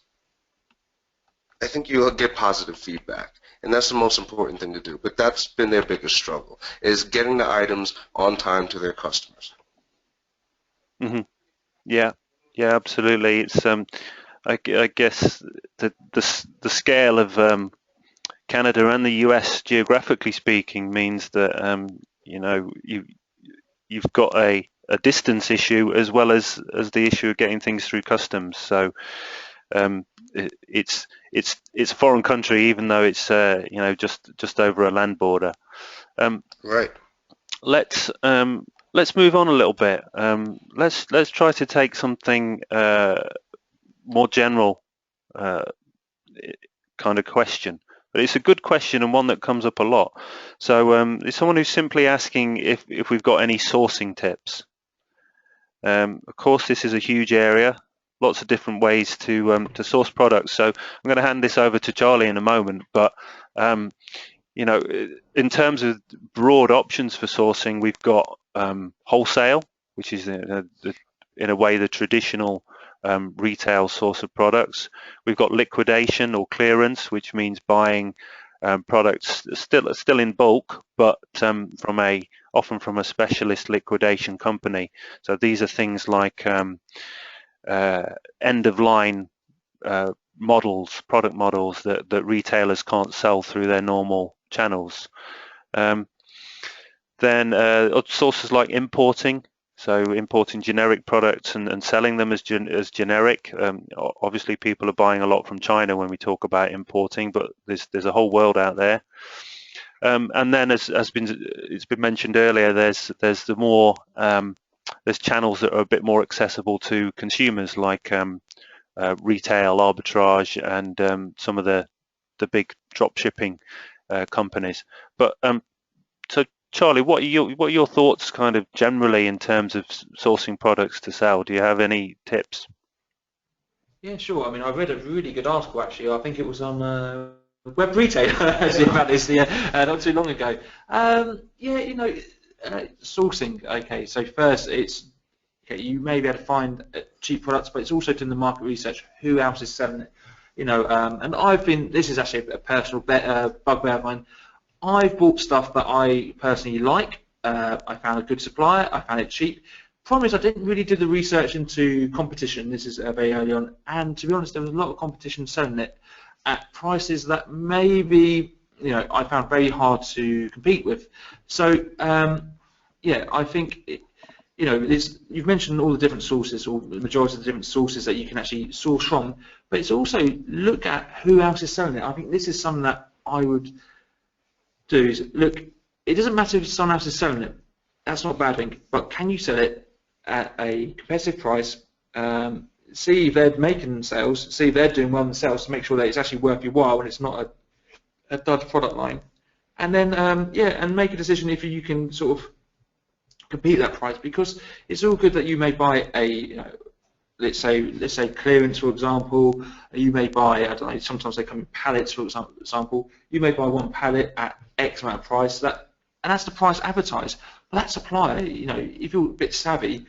I think you'll get positive feedback. And that's the most important thing to do. But that's been their biggest struggle, is getting the items on time to their customers. Mm-hmm. Yeah, absolutely. It's I guess the scale of Canada and the US, geographically speaking, means that you've got a distance issue as well as the issue of getting things through customs. So it's a foreign country, even though it's just over a land border. Right. Let's move on a little bit. Let's try to take something more general kind of question. But it's a good question and one that comes up a lot. So it's someone who's simply asking if we've got any sourcing tips. Of course, this is a huge area, lots of different ways to source products. So I'm going to hand this over to Charlie in a moment. But in terms of broad options for sourcing, we've got wholesale, which is in a way the traditional retail source of products. We've got liquidation or clearance, which means buying products still in bulk, but often from a specialist liquidation company. So these are things like end of line product models that retailers can't sell through their normal channels. Then sources like importing. So importing generic products and selling them as generic. Obviously, people are buying a lot from China when we talk about importing, but there's a whole world out there. And then, as it's been mentioned earlier, there's channels that are a bit more accessible to consumers, like retail arbitrage and some of the big drop shipping companies. But so Charlie, what are your thoughts kind of generally in terms of sourcing products to sell? Do you have any tips? Yeah, sure. I mean, I read a really good article actually. I think it was on Web Retail actually about this not too long ago. Yeah, you know, sourcing. Okay, so first it's okay. You may be able to find cheap products, but it's also doing the market research. Who else is selling it? You know, and I've been. This is actually a personal bugbear of mine. I've bought stuff that I personally like. I found a good supplier. I found it cheap. Problem is, I didn't really do the research into competition. This is very early on, and to be honest, there was a lot of competition selling it at prices that maybe I found very hard to compete with. So yeah, I think you've mentioned all the different sources, or the majority of the different sources that you can actually source from, but it's also look at who else is selling it. I think this is something that I would do is look. It doesn't matter if someone else is selling it. That's not a bad thing, but can you sell it at a competitive price? See if they're making sales, see if they're doing well themselves to make sure that it's actually worth your while and it's not a dud product line. And then yeah, and make a decision if you can sort of compete that price, because it's all good that you may buy a let's say clearance, for example. You may buy, I don't know, sometimes they come in pallets, for example. You may buy one pallet at X amount of price, and that's the price advertised. But that supplier, if you're a bit savvy,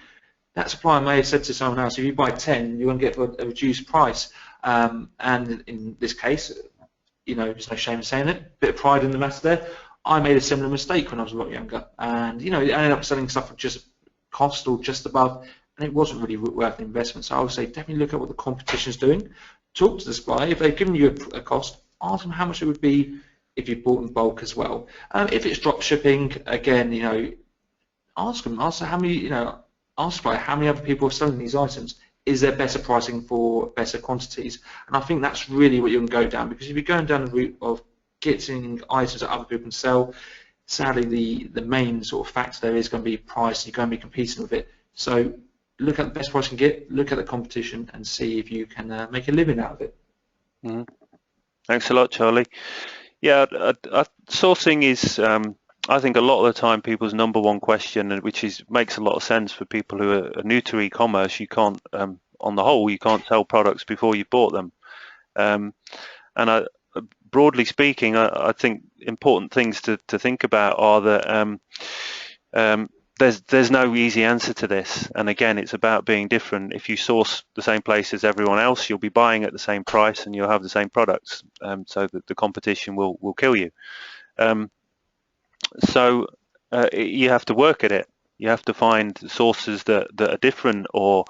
that supplier may have said to someone else, if you buy 10, you're going to get for a reduced price. And in this case, there's no shame in saying it, bit of pride in the matter there. I made a similar mistake when I was a lot younger, and I ended up selling stuff for just cost or just above, and it wasn't really worth the investment. So I would say definitely look at what the competition's doing. Talk to the supplier. If they've given you a cost, ask them how much it would be if you bought in bulk as well. If it's drop shipping, again, ask them how many, ask how many other people are selling these items. Is there better pricing for better quantities? And I think that's really what you're going to go down, because if you're going down the route of getting items that other people can sell, sadly the main sort of factor there is going to be price. You're going to be competing with it. So look at the best price you can get, look at the competition, and see if you can make a living out of it. Mm-hmm. Thanks a lot, Charlie. Yeah, sourcing is, I think, a lot of the time people's number one question, which makes a lot of sense for people who are new to e-commerce. You can't, on the whole, you can't sell products before you've bought them. And broadly speaking, I think important things to think about are that there's no easy answer to this. And again, it's about being different. If you source the same place as everyone else, you'll be buying at the same price and you'll have the same products. So that the competition will kill you. So you have to work at it. You have to find sources that are different, or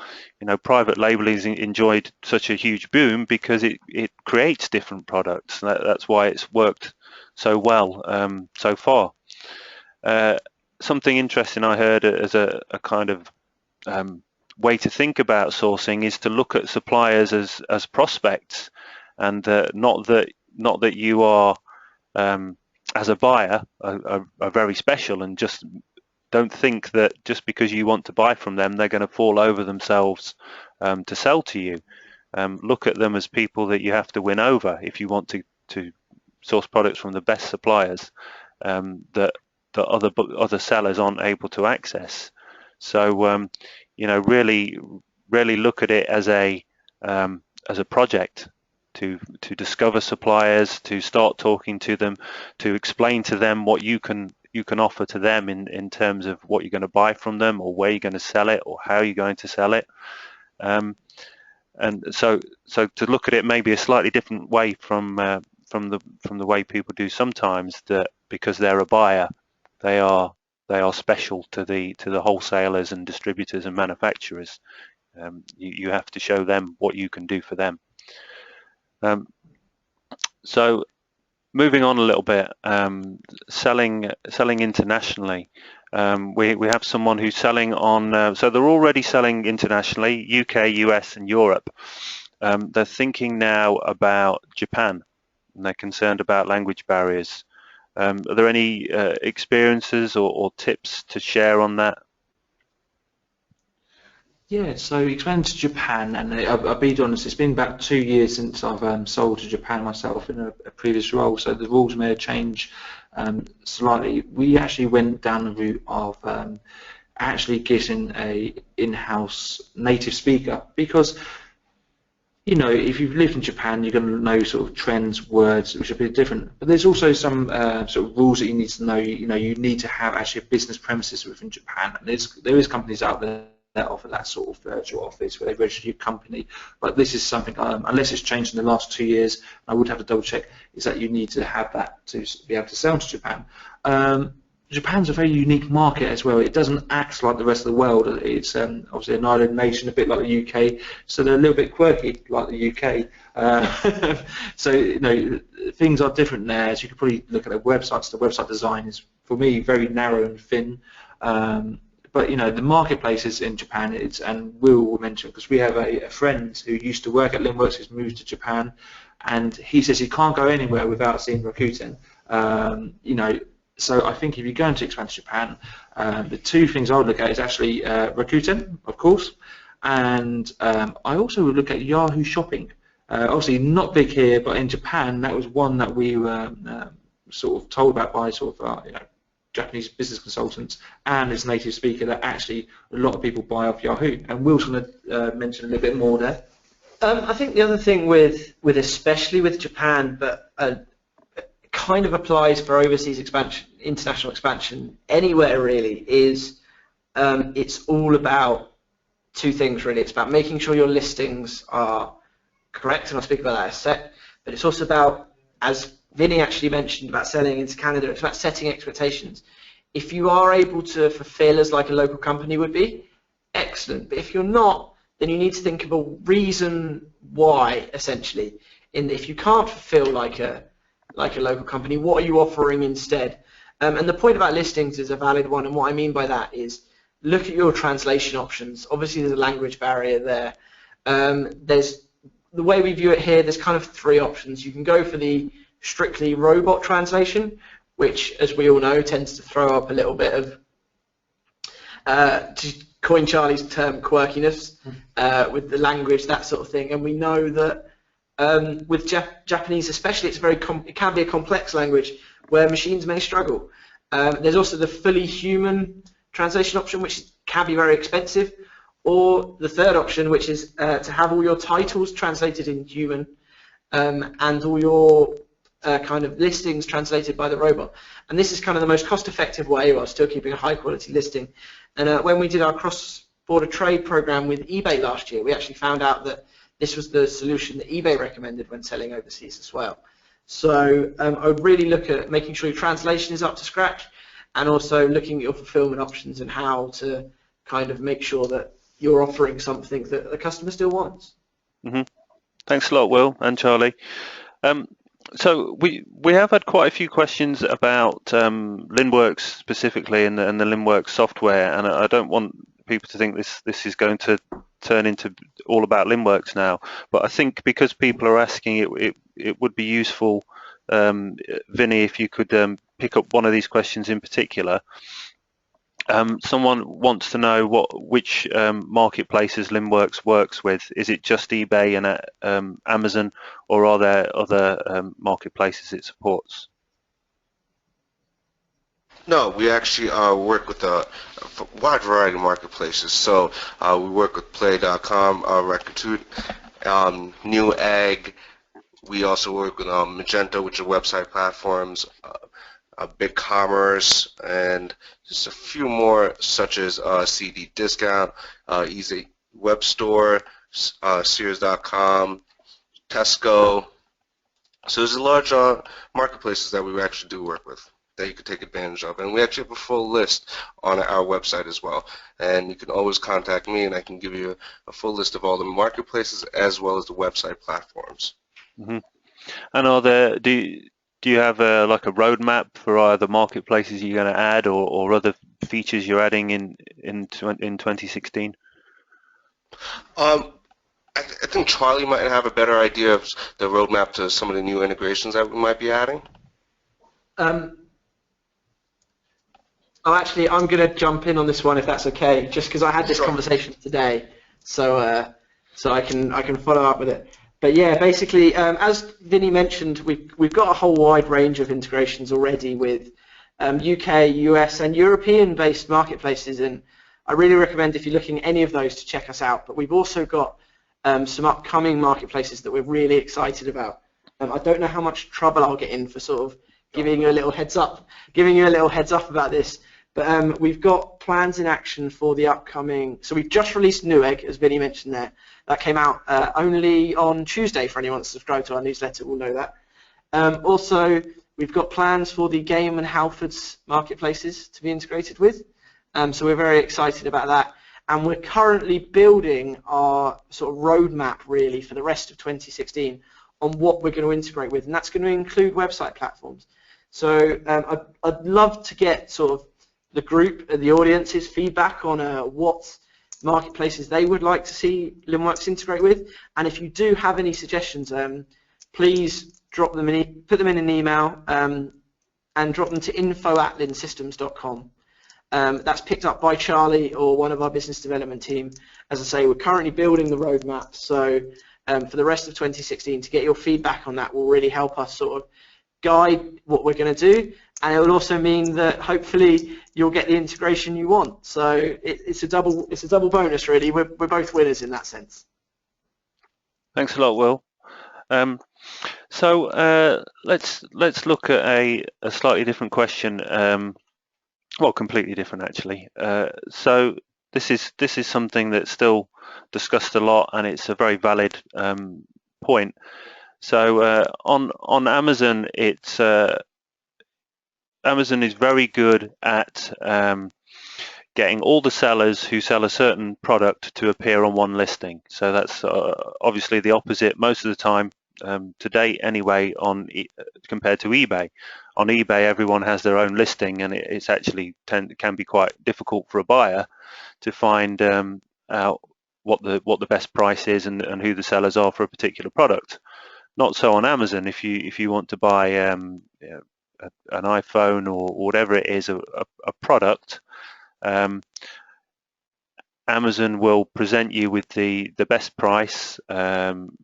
private labeling has enjoyed such a huge boom because it creates different products. That's why it's worked so well so far. Something interesting I heard as a kind of way to think about sourcing is to look at suppliers as prospects, and not that you are as a buyer are very special, and just don't think that just because you want to buy from them, they're going to fall over themselves to sell to you. Look at them as people that you have to win over if you want to source products from the best suppliers that other sellers aren't able to access. So really look at it as a project to discover suppliers, to start talking to them, to explain to them what you can offer to them in terms of what you're going to buy from them, or where you're going to sell it, or how you're going to sell it. And so to look at it maybe a slightly different way from the way people do sometimes, that because they're a buyer, they are special to the wholesalers and distributors and manufacturers. You have to show them what you can do for them. So moving on a little bit, selling internationally. We have someone who's selling on, so they're already selling internationally, UK, US and Europe. They're thinking now about Japan, and they're concerned about language barriers. Are there any experiences or tips to share on that? Yeah, so expanding to Japan, and I'll be honest, it's been about 2 years since I've sold to Japan myself in a previous role, so the rules may have changed slightly. We actually went down the route of actually getting a in-house native speaker, because if you've lived in Japan, you're going to know sort of trends, words, which are a bit different. But there's also some sort of rules that you need to know. You need to have actually a business premises within Japan. And there is companies out there that offer that sort of virtual office where they register your company. But this is something, unless it's changed in the last 2 years, I would have to double check, is that you need to have that to be able to sell to Japan. Japan's a very unique market as well. It doesn't act like the rest of the world. It's obviously an island nation, a bit like the UK, so they're a little bit quirky, like the UK. So things are different there. As you can probably look at their websites, the website design is, for me, very narrow and thin. But the marketplaces in Japan, and will mention, because we have a friend who used to work at Linnworks, who's moved to Japan, and he says he can't go anywhere without seeing Rakuten. So I think if you're going to expand to Japan, the two things I would look at is actually Rakuten, of course, and I also would look at Yahoo Shopping. Obviously not big here, but in Japan that was one that we were sort of told about by sort of Japanese business consultants and its native speaker, that actually a lot of people buy off Yahoo. And Will's going to mention a little bit more there. I think the other thing with especially with Japan, but kind of applies for overseas expansion, international expansion, anywhere really, is it's all about two things really. It's about making sure your listings are correct, and I'll speak about that in a sec, but it's also about, as Vinny actually mentioned about selling into Canada, it's about setting expectations. If you are able to fulfill as like a local company would be, excellent, but if you're not, then you need to think of a reason why, essentially. If you can't fulfill like a local company, what are you offering instead? And the point about listings is a valid one, and what I mean by that is look at your translation options. Obviously there's a language barrier there. There's the way we view it here, there's kind of three options. You can go for the strictly robot translation, which, as we all know, tends to throw up a little bit of, to coin Charlie's term, quirkiness with the language, that sort of thing. And we know that with Japanese especially, it can be a complex language where machines may struggle. There's also the fully human translation option, which can be very expensive, or the third option, which is to have all your titles translated in human and all your kind of listings translated by the robot. And this is kind of the most cost-effective way while still keeping a high-quality listing. And when we did our cross-border trade program with eBay last year, we actually found out that this was the solution that eBay recommended when selling overseas as well. So I would really look at making sure your translation is up to scratch, and also looking at your fulfillment options and how to kind of make sure that you're offering something that the customer still wants. Mm-hmm. Thanks a lot, Will and Charlie. So we have had quite a few questions about Linnworks specifically and the Linnworks software, and I don't want people to think this is going to turn into all about Linnworks now. But I think because people are asking, it would be useful, Vinny, if you could pick up one of these questions in particular. Someone wants to know which marketplaces Linnworks works with. Is it just eBay and Amazon, or are there other marketplaces it supports? No, we actually work with a wide variety of marketplaces. So we work with Play.com, Rakuten, Newegg. We also work with Magento, which are website platforms, BigCommerce, and just a few more, such as CD Discount, Easy Web Store, Sears.com, Tesco. So there's a large marketplaces that we actually do work with that you can take advantage of. And we actually have a full list on our website as well. And you can always contact me, and I can give you a full list of all the marketplaces as well as the website platforms. Mm-hmm. And do you have like a roadmap for either marketplaces you're going to add, or other features you're adding in 2016? I think Charlie might have a better idea of the roadmap to some of the new integrations that we might be adding. Actually, I'm going to jump in on this one if that's okay, just because I had this conversation today. so I can follow up with it. But yeah, basically, as Vinny mentioned, we've got a whole wide range of integrations already with UK, US, and European-based marketplaces, and I really recommend, if you're looking at any of those, to check us out. But we've also got some upcoming marketplaces that we're really excited about. I don't know how much trouble I'll get in for sort of giving you a little heads up about this. But we've got plans in action for the upcoming. So we've just released Newegg, as Vinny mentioned there. That came out only on Tuesday. For anyone subscribed to our newsletter will know that. Also, we've got plans for the Game and Halfords marketplaces to be integrated with. So we're very excited about that. And we're currently building our sort of roadmap, really, for the rest of 2016 on what we're going to integrate with. And that's going to include website platforms. So I'd love to get sort of the group, the audience's feedback on what marketplaces they would like to see Linnworks integrate with. And if you do have any suggestions, please drop them put them in an email and drop them to info@linnsystems.com. That's picked up by Charlie or one of our business development team. As I say, we're currently building the roadmap, so for the rest of 2016, to get your feedback on that will really help us sort of guide what we're going to do, and it will also mean that hopefully you'll get the integration you want. So it's a double bonus, really. We're both winners in that sense. Thanks a lot, Will. So let's look at a slightly different question. Well, completely different actually. So this is something that's still discussed a lot, and it's a very valid point. So on Amazon, Amazon is very good at getting all the sellers who sell a certain product to appear on one listing. So that's obviously the opposite most of the time, to date anyway, compared to eBay. On eBay, everyone has their own listing, and it's actually can be quite difficult for a buyer to find out what the best price is and who the sellers are for a particular product. Not so on Amazon. If you want to buy an iPhone or whatever it is, a product, Amazon will present you with the best price and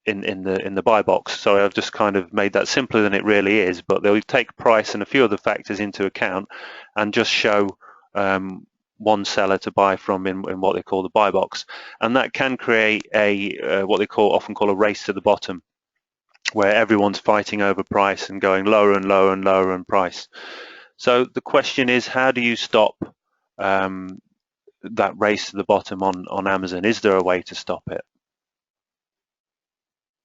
in the buy box. So I've just kind of made that simpler than it really is, but they'll take price and a few other factors into account and just show one seller to buy from in what they call the buy box, and that can create a what they often call a race to the bottom, where everyone's fighting over price and going lower and lower and lower in price. So the question is, how do you stop that race to the bottom on Amazon? Is there a way to stop it?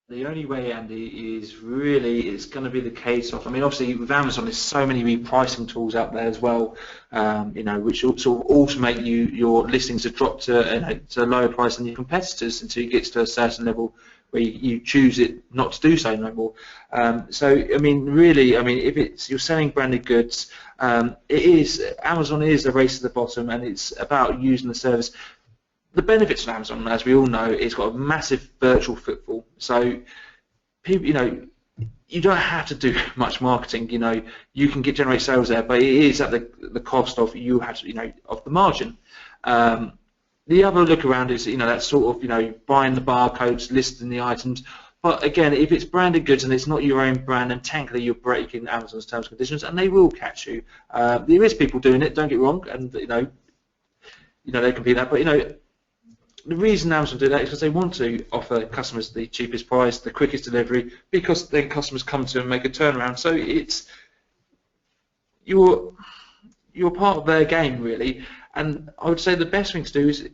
The only way, Andy, is really it's going to be the case of, I mean, obviously with Amazon, there's so many repricing tools out there as well, which sort of automate your listings to drop to a lower price than your competitors until you get to a certain level where you choose it not to do so no more. So, I mean, really, I mean, if you're selling branded goods, Amazon is a race to the bottom, and it's about using the service. The benefits of Amazon, as we all know, it's got a massive virtual footfall. So, people, you don't have to do much marketing. You can generate sales there, but it is at the cost of you have to, of the margin. The other look around is, that sort of, buying the barcodes, listing the items. But again, if it's branded goods and it's not your own brand, and technically you're breaking Amazon's terms and conditions, and they will catch you. There is people doing it. Don't get me wrong, and they can be that, but the reason Amazon do that is because they want to offer customers the cheapest price, the quickest delivery, because then customers come to them and make a turnaround. So it's you're part of their game, really. And I would say the best thing to do is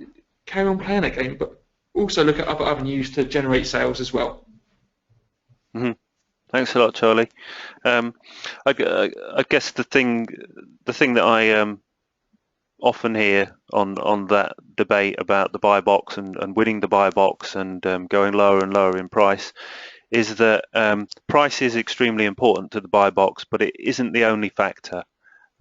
carry on playing that game, but also look at other avenues to generate sales as well. Mm-hmm. Thanks a lot, Charlie. I guess the thing that I often hear on that debate about the buy box and winning the buy box and going lower and lower in price is that price is extremely important to the buy box, but it isn't the only factor,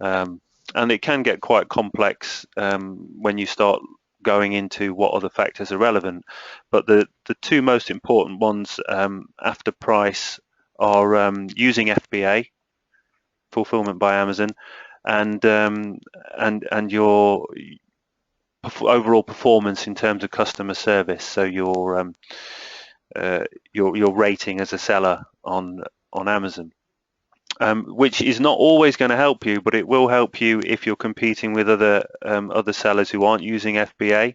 and it can get quite complex when you start going into what other factors are relevant. But the two most important ones after price are using FBA, fulfillment by Amazon, and your overall performance in terms of customer service. So your rating as a seller on Amazon, which is not always going to help you, but it will help you if you're competing with other sellers who aren't using FBA.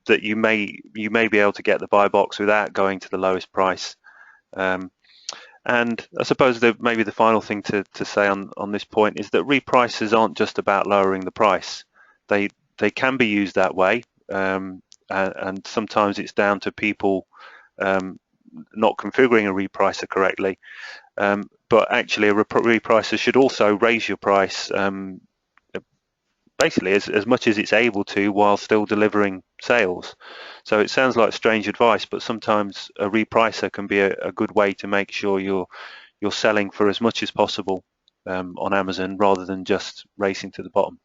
That you may be able to get the buy box without going to the lowest price. And I suppose maybe the final thing to say on this point is that reprices aren't just about lowering the price. They can be used that way, and sometimes it's down to people not configuring a repricer correctly. But actually, a repricer should also raise your price basically as much as it's able to while still delivering sales. So it sounds like strange advice, but sometimes a repricer can be a good way to make sure you're selling for as much as possible on Amazon rather than just racing to the bottom.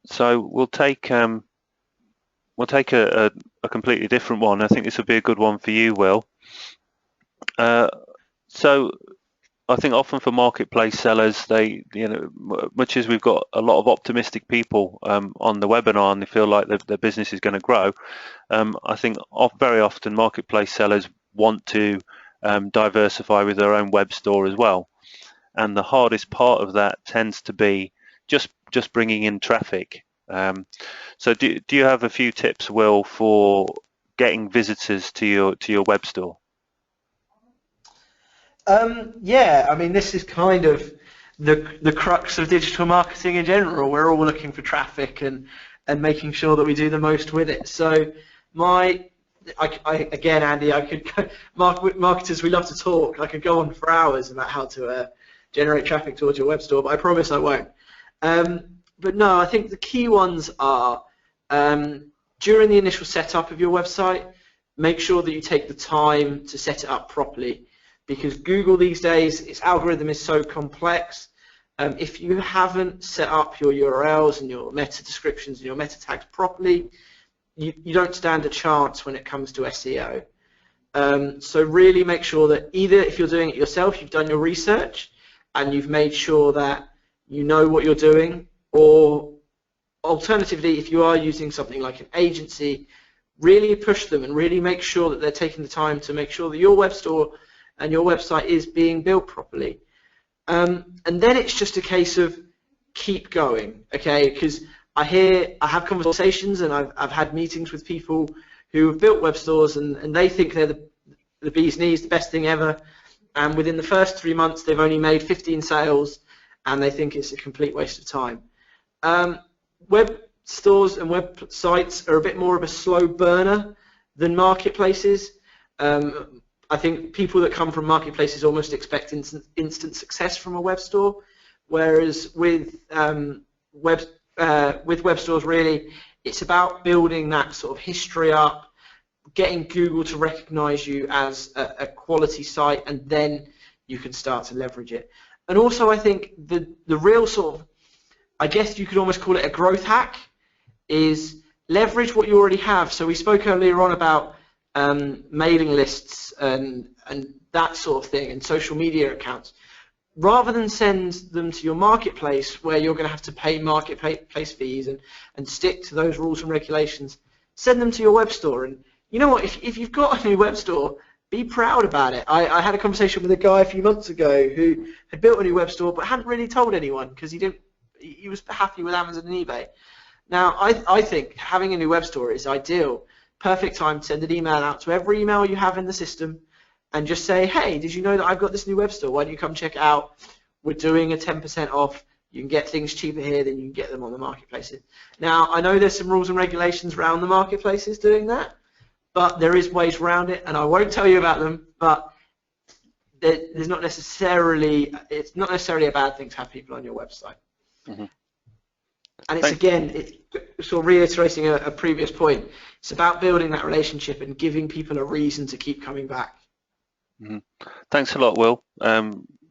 So we'll take a completely different one. I think this will be a good one for you, Will. So I think often for marketplace sellers, much as we've got a lot of optimistic people on the webinar and they feel like their business is going to grow, I think very often marketplace sellers want to diversify with their own web store as well. And the hardest part of that tends to be just bringing in traffic. So do you have a few tips, Will, for getting visitors to your web store? Yeah, I mean, this is kind of the crux of digital marketing in general. We're all looking for traffic and making sure that we do the most with it. So again, Andy, I could marketers, we love to talk. I could go on for hours about how to generate traffic towards your web store, but I promise I won't. But no, I think the key ones are during the initial setup of your website, make sure that you take the time to set it up properly. Because Google these days, its algorithm is so complex. If you haven't set up your URLs and your meta descriptions and your meta tags properly, you don't stand a chance when it comes to SEO. So really make sure that either if you're doing it yourself, you've done your research and you've made sure that you know what you're doing, or alternatively, if you are using something like an agency, really push them and really make sure that they're taking the time to make sure that your web store and your website is being built properly. And then it's just a case of keep going, okay? Because I have conversations and I've had meetings with people who have built web stores and they think they're the bee's knees, the best thing ever, and within the first 3 months they've only made 15 sales and they think it's a complete waste of time. Web stores and websites are a bit more of a slow burner than marketplaces. I think people that come from marketplaces almost expect instant success from a web store, whereas with web stores, really, it's about building that sort of history up, getting Google to recognize you as a quality site, and then you can start to leverage it. And also, I think the real sort of, I guess you could almost call it a growth hack, is leverage what you already have. So we spoke earlier on about mailing lists and that sort of thing, and social media accounts. Rather than send them to your marketplace where you're going to have to pay marketplace fees and stick to those rules and regulations, send them to your web store. And you know what, if you've got a new web store, be proud about it. I had a conversation with a guy a few months ago who had built a new web store but hadn't really told anyone because he was happy with Amazon and eBay. Now, I think having a new web store is ideal. Perfect time to send an email out to every email you have in the system and just say, hey, did you know that I've got this new web store? Why don't you come check it out? We're doing a 10% off. You can get things cheaper here than you can get them on the marketplaces. Now, I know there's some rules and regulations around the marketplaces doing that, but there is ways around it, and I won't tell you about them, but it's not necessarily a bad thing to have people on your website. Mm-hmm. And it's sort of reiterating a previous point. It's about building that relationship and giving people a reason to keep coming back. Mm-hmm. Thanks a lot, Will.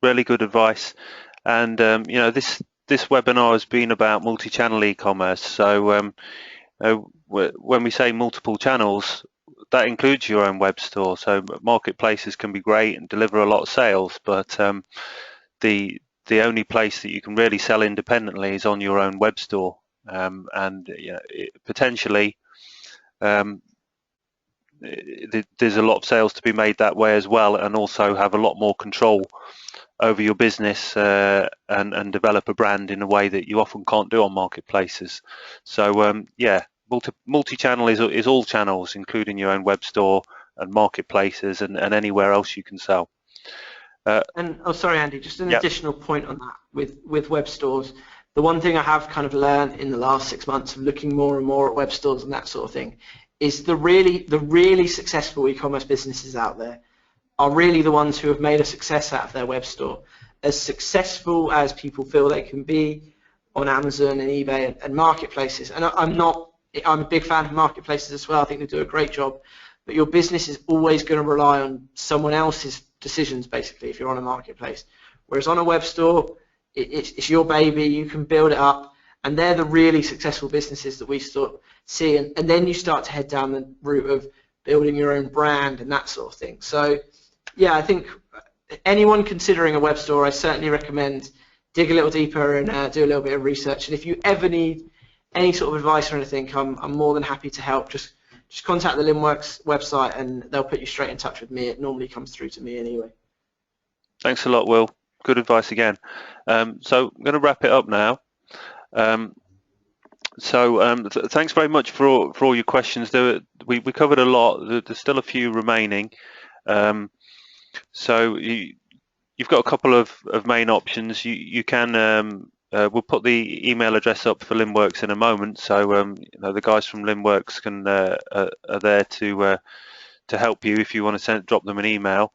Really good advice. And this webinar has been about multi-channel e-commerce. So when we say multiple channels, that includes your own web store. So marketplaces can be great and deliver a lot of sales, but the the only place that you can really sell independently is on your own web store, and potentially there's a lot of sales to be made that way as well, and also have a lot more control over your business and develop a brand in a way that you often can't do on marketplaces. So yeah, multi-channel is all channels, including your own web store and marketplaces and anywhere else you can sell. And oh, sorry, Andy, just an additional point on that with web stores. The one thing I have kind of learned in the last 6 months of looking more and more at web stores and that sort of thing is the really successful e-commerce businesses out there are really the ones who have made a success out of their web store. As successful as people feel they can be on Amazon and eBay and marketplaces, and I'm a big fan of marketplaces as well. I think they do a great job, but your business is always going to rely on someone else's decisions, basically, if you're on a marketplace. Whereas on a web store, it's your baby, you can build it up, and they're the really successful businesses that we see, and then you start to head down the route of building your own brand and that sort of thing. So yeah, I think anyone considering a web store, I certainly recommend dig a little deeper and do a little bit of research. And if you ever need any sort of advice or anything, I'm more than happy to help. Just contact the Linnworks website and they'll put you straight in touch with me. It normally comes through to me anyway. Thanks a lot, Will. Good advice again. So I'm going to wrap it up now. Thanks very much for all your questions. We covered a lot. There's still a few remaining. So you've got a couple of main options. You can we'll put the email address up for Linnworks in a moment. So the guys from Linnworks are there to help you if you want to drop them an email.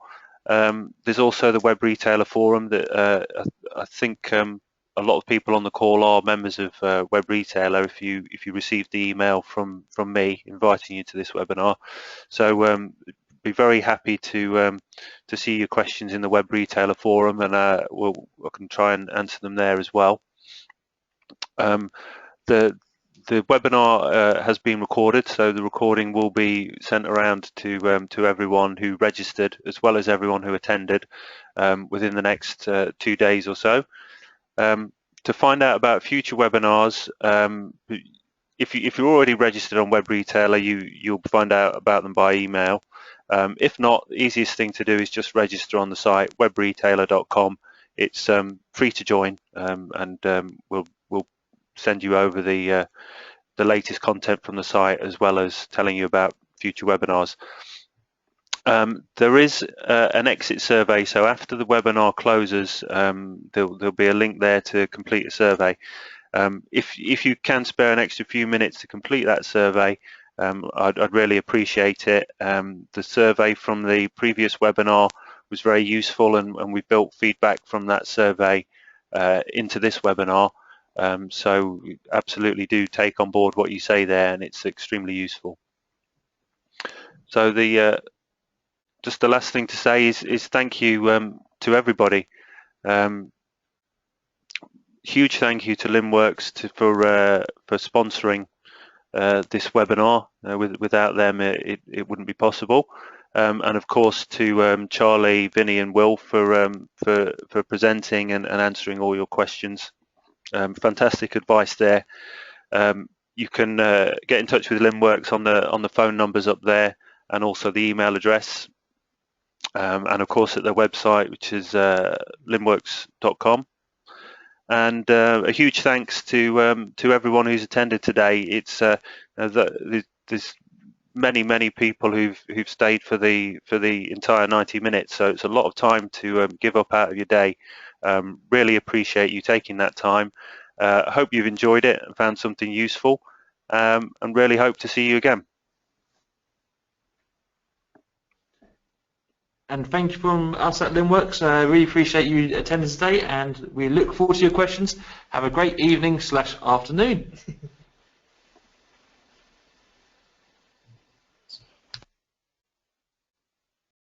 There's also the web retailer forum that I think a lot of people on the call are members of web retailer. If you received the email from me inviting you to this webinar, so be very happy to see your questions in the web retailer forum, and I can try and answer them there as well. The webinar has been recorded, so the recording will be sent around to everyone who registered, as well as everyone who attended, within the next 2 days or so. To find out about future webinars, if you're already registered on Web Retailer, you'll find out about them by email. If not, the easiest thing to do is just register on the site, webretailer.com. It's free to join, and we'll send you over the latest content from the site, as well as telling you about future webinars. There is an exit survey, so after the webinar closes, there'll be a link there to complete a survey. If you can spare an extra few minutes to complete that survey, I'd really appreciate it. The survey from the previous webinar was very useful, and we built feedback from that survey into this webinar. So absolutely do take on board what you say there, and it's extremely useful. So just the last thing to say is thank you to everybody. Huge thank you to Linnworks for sponsoring this webinar. Without them, it wouldn't be possible. And of course to Charlie, Vinny, and Will for presenting and answering all your questions. Fantastic advice there. You can get in touch with Linnworks on the phone numbers up there, and also the email address, and of course at their website, which is linnworks.com. And a huge thanks to everyone who's attended today. It's there's many people who've stayed for the entire 90 minutes, so it's a lot of time to give up out of your day. Really appreciate you taking that time. I hope you've enjoyed it and found something useful, and really hope to see you again. And thank you from us at Linnworks. Really appreciate you attending today, and we look forward to your questions. Have a great evening/afternoon.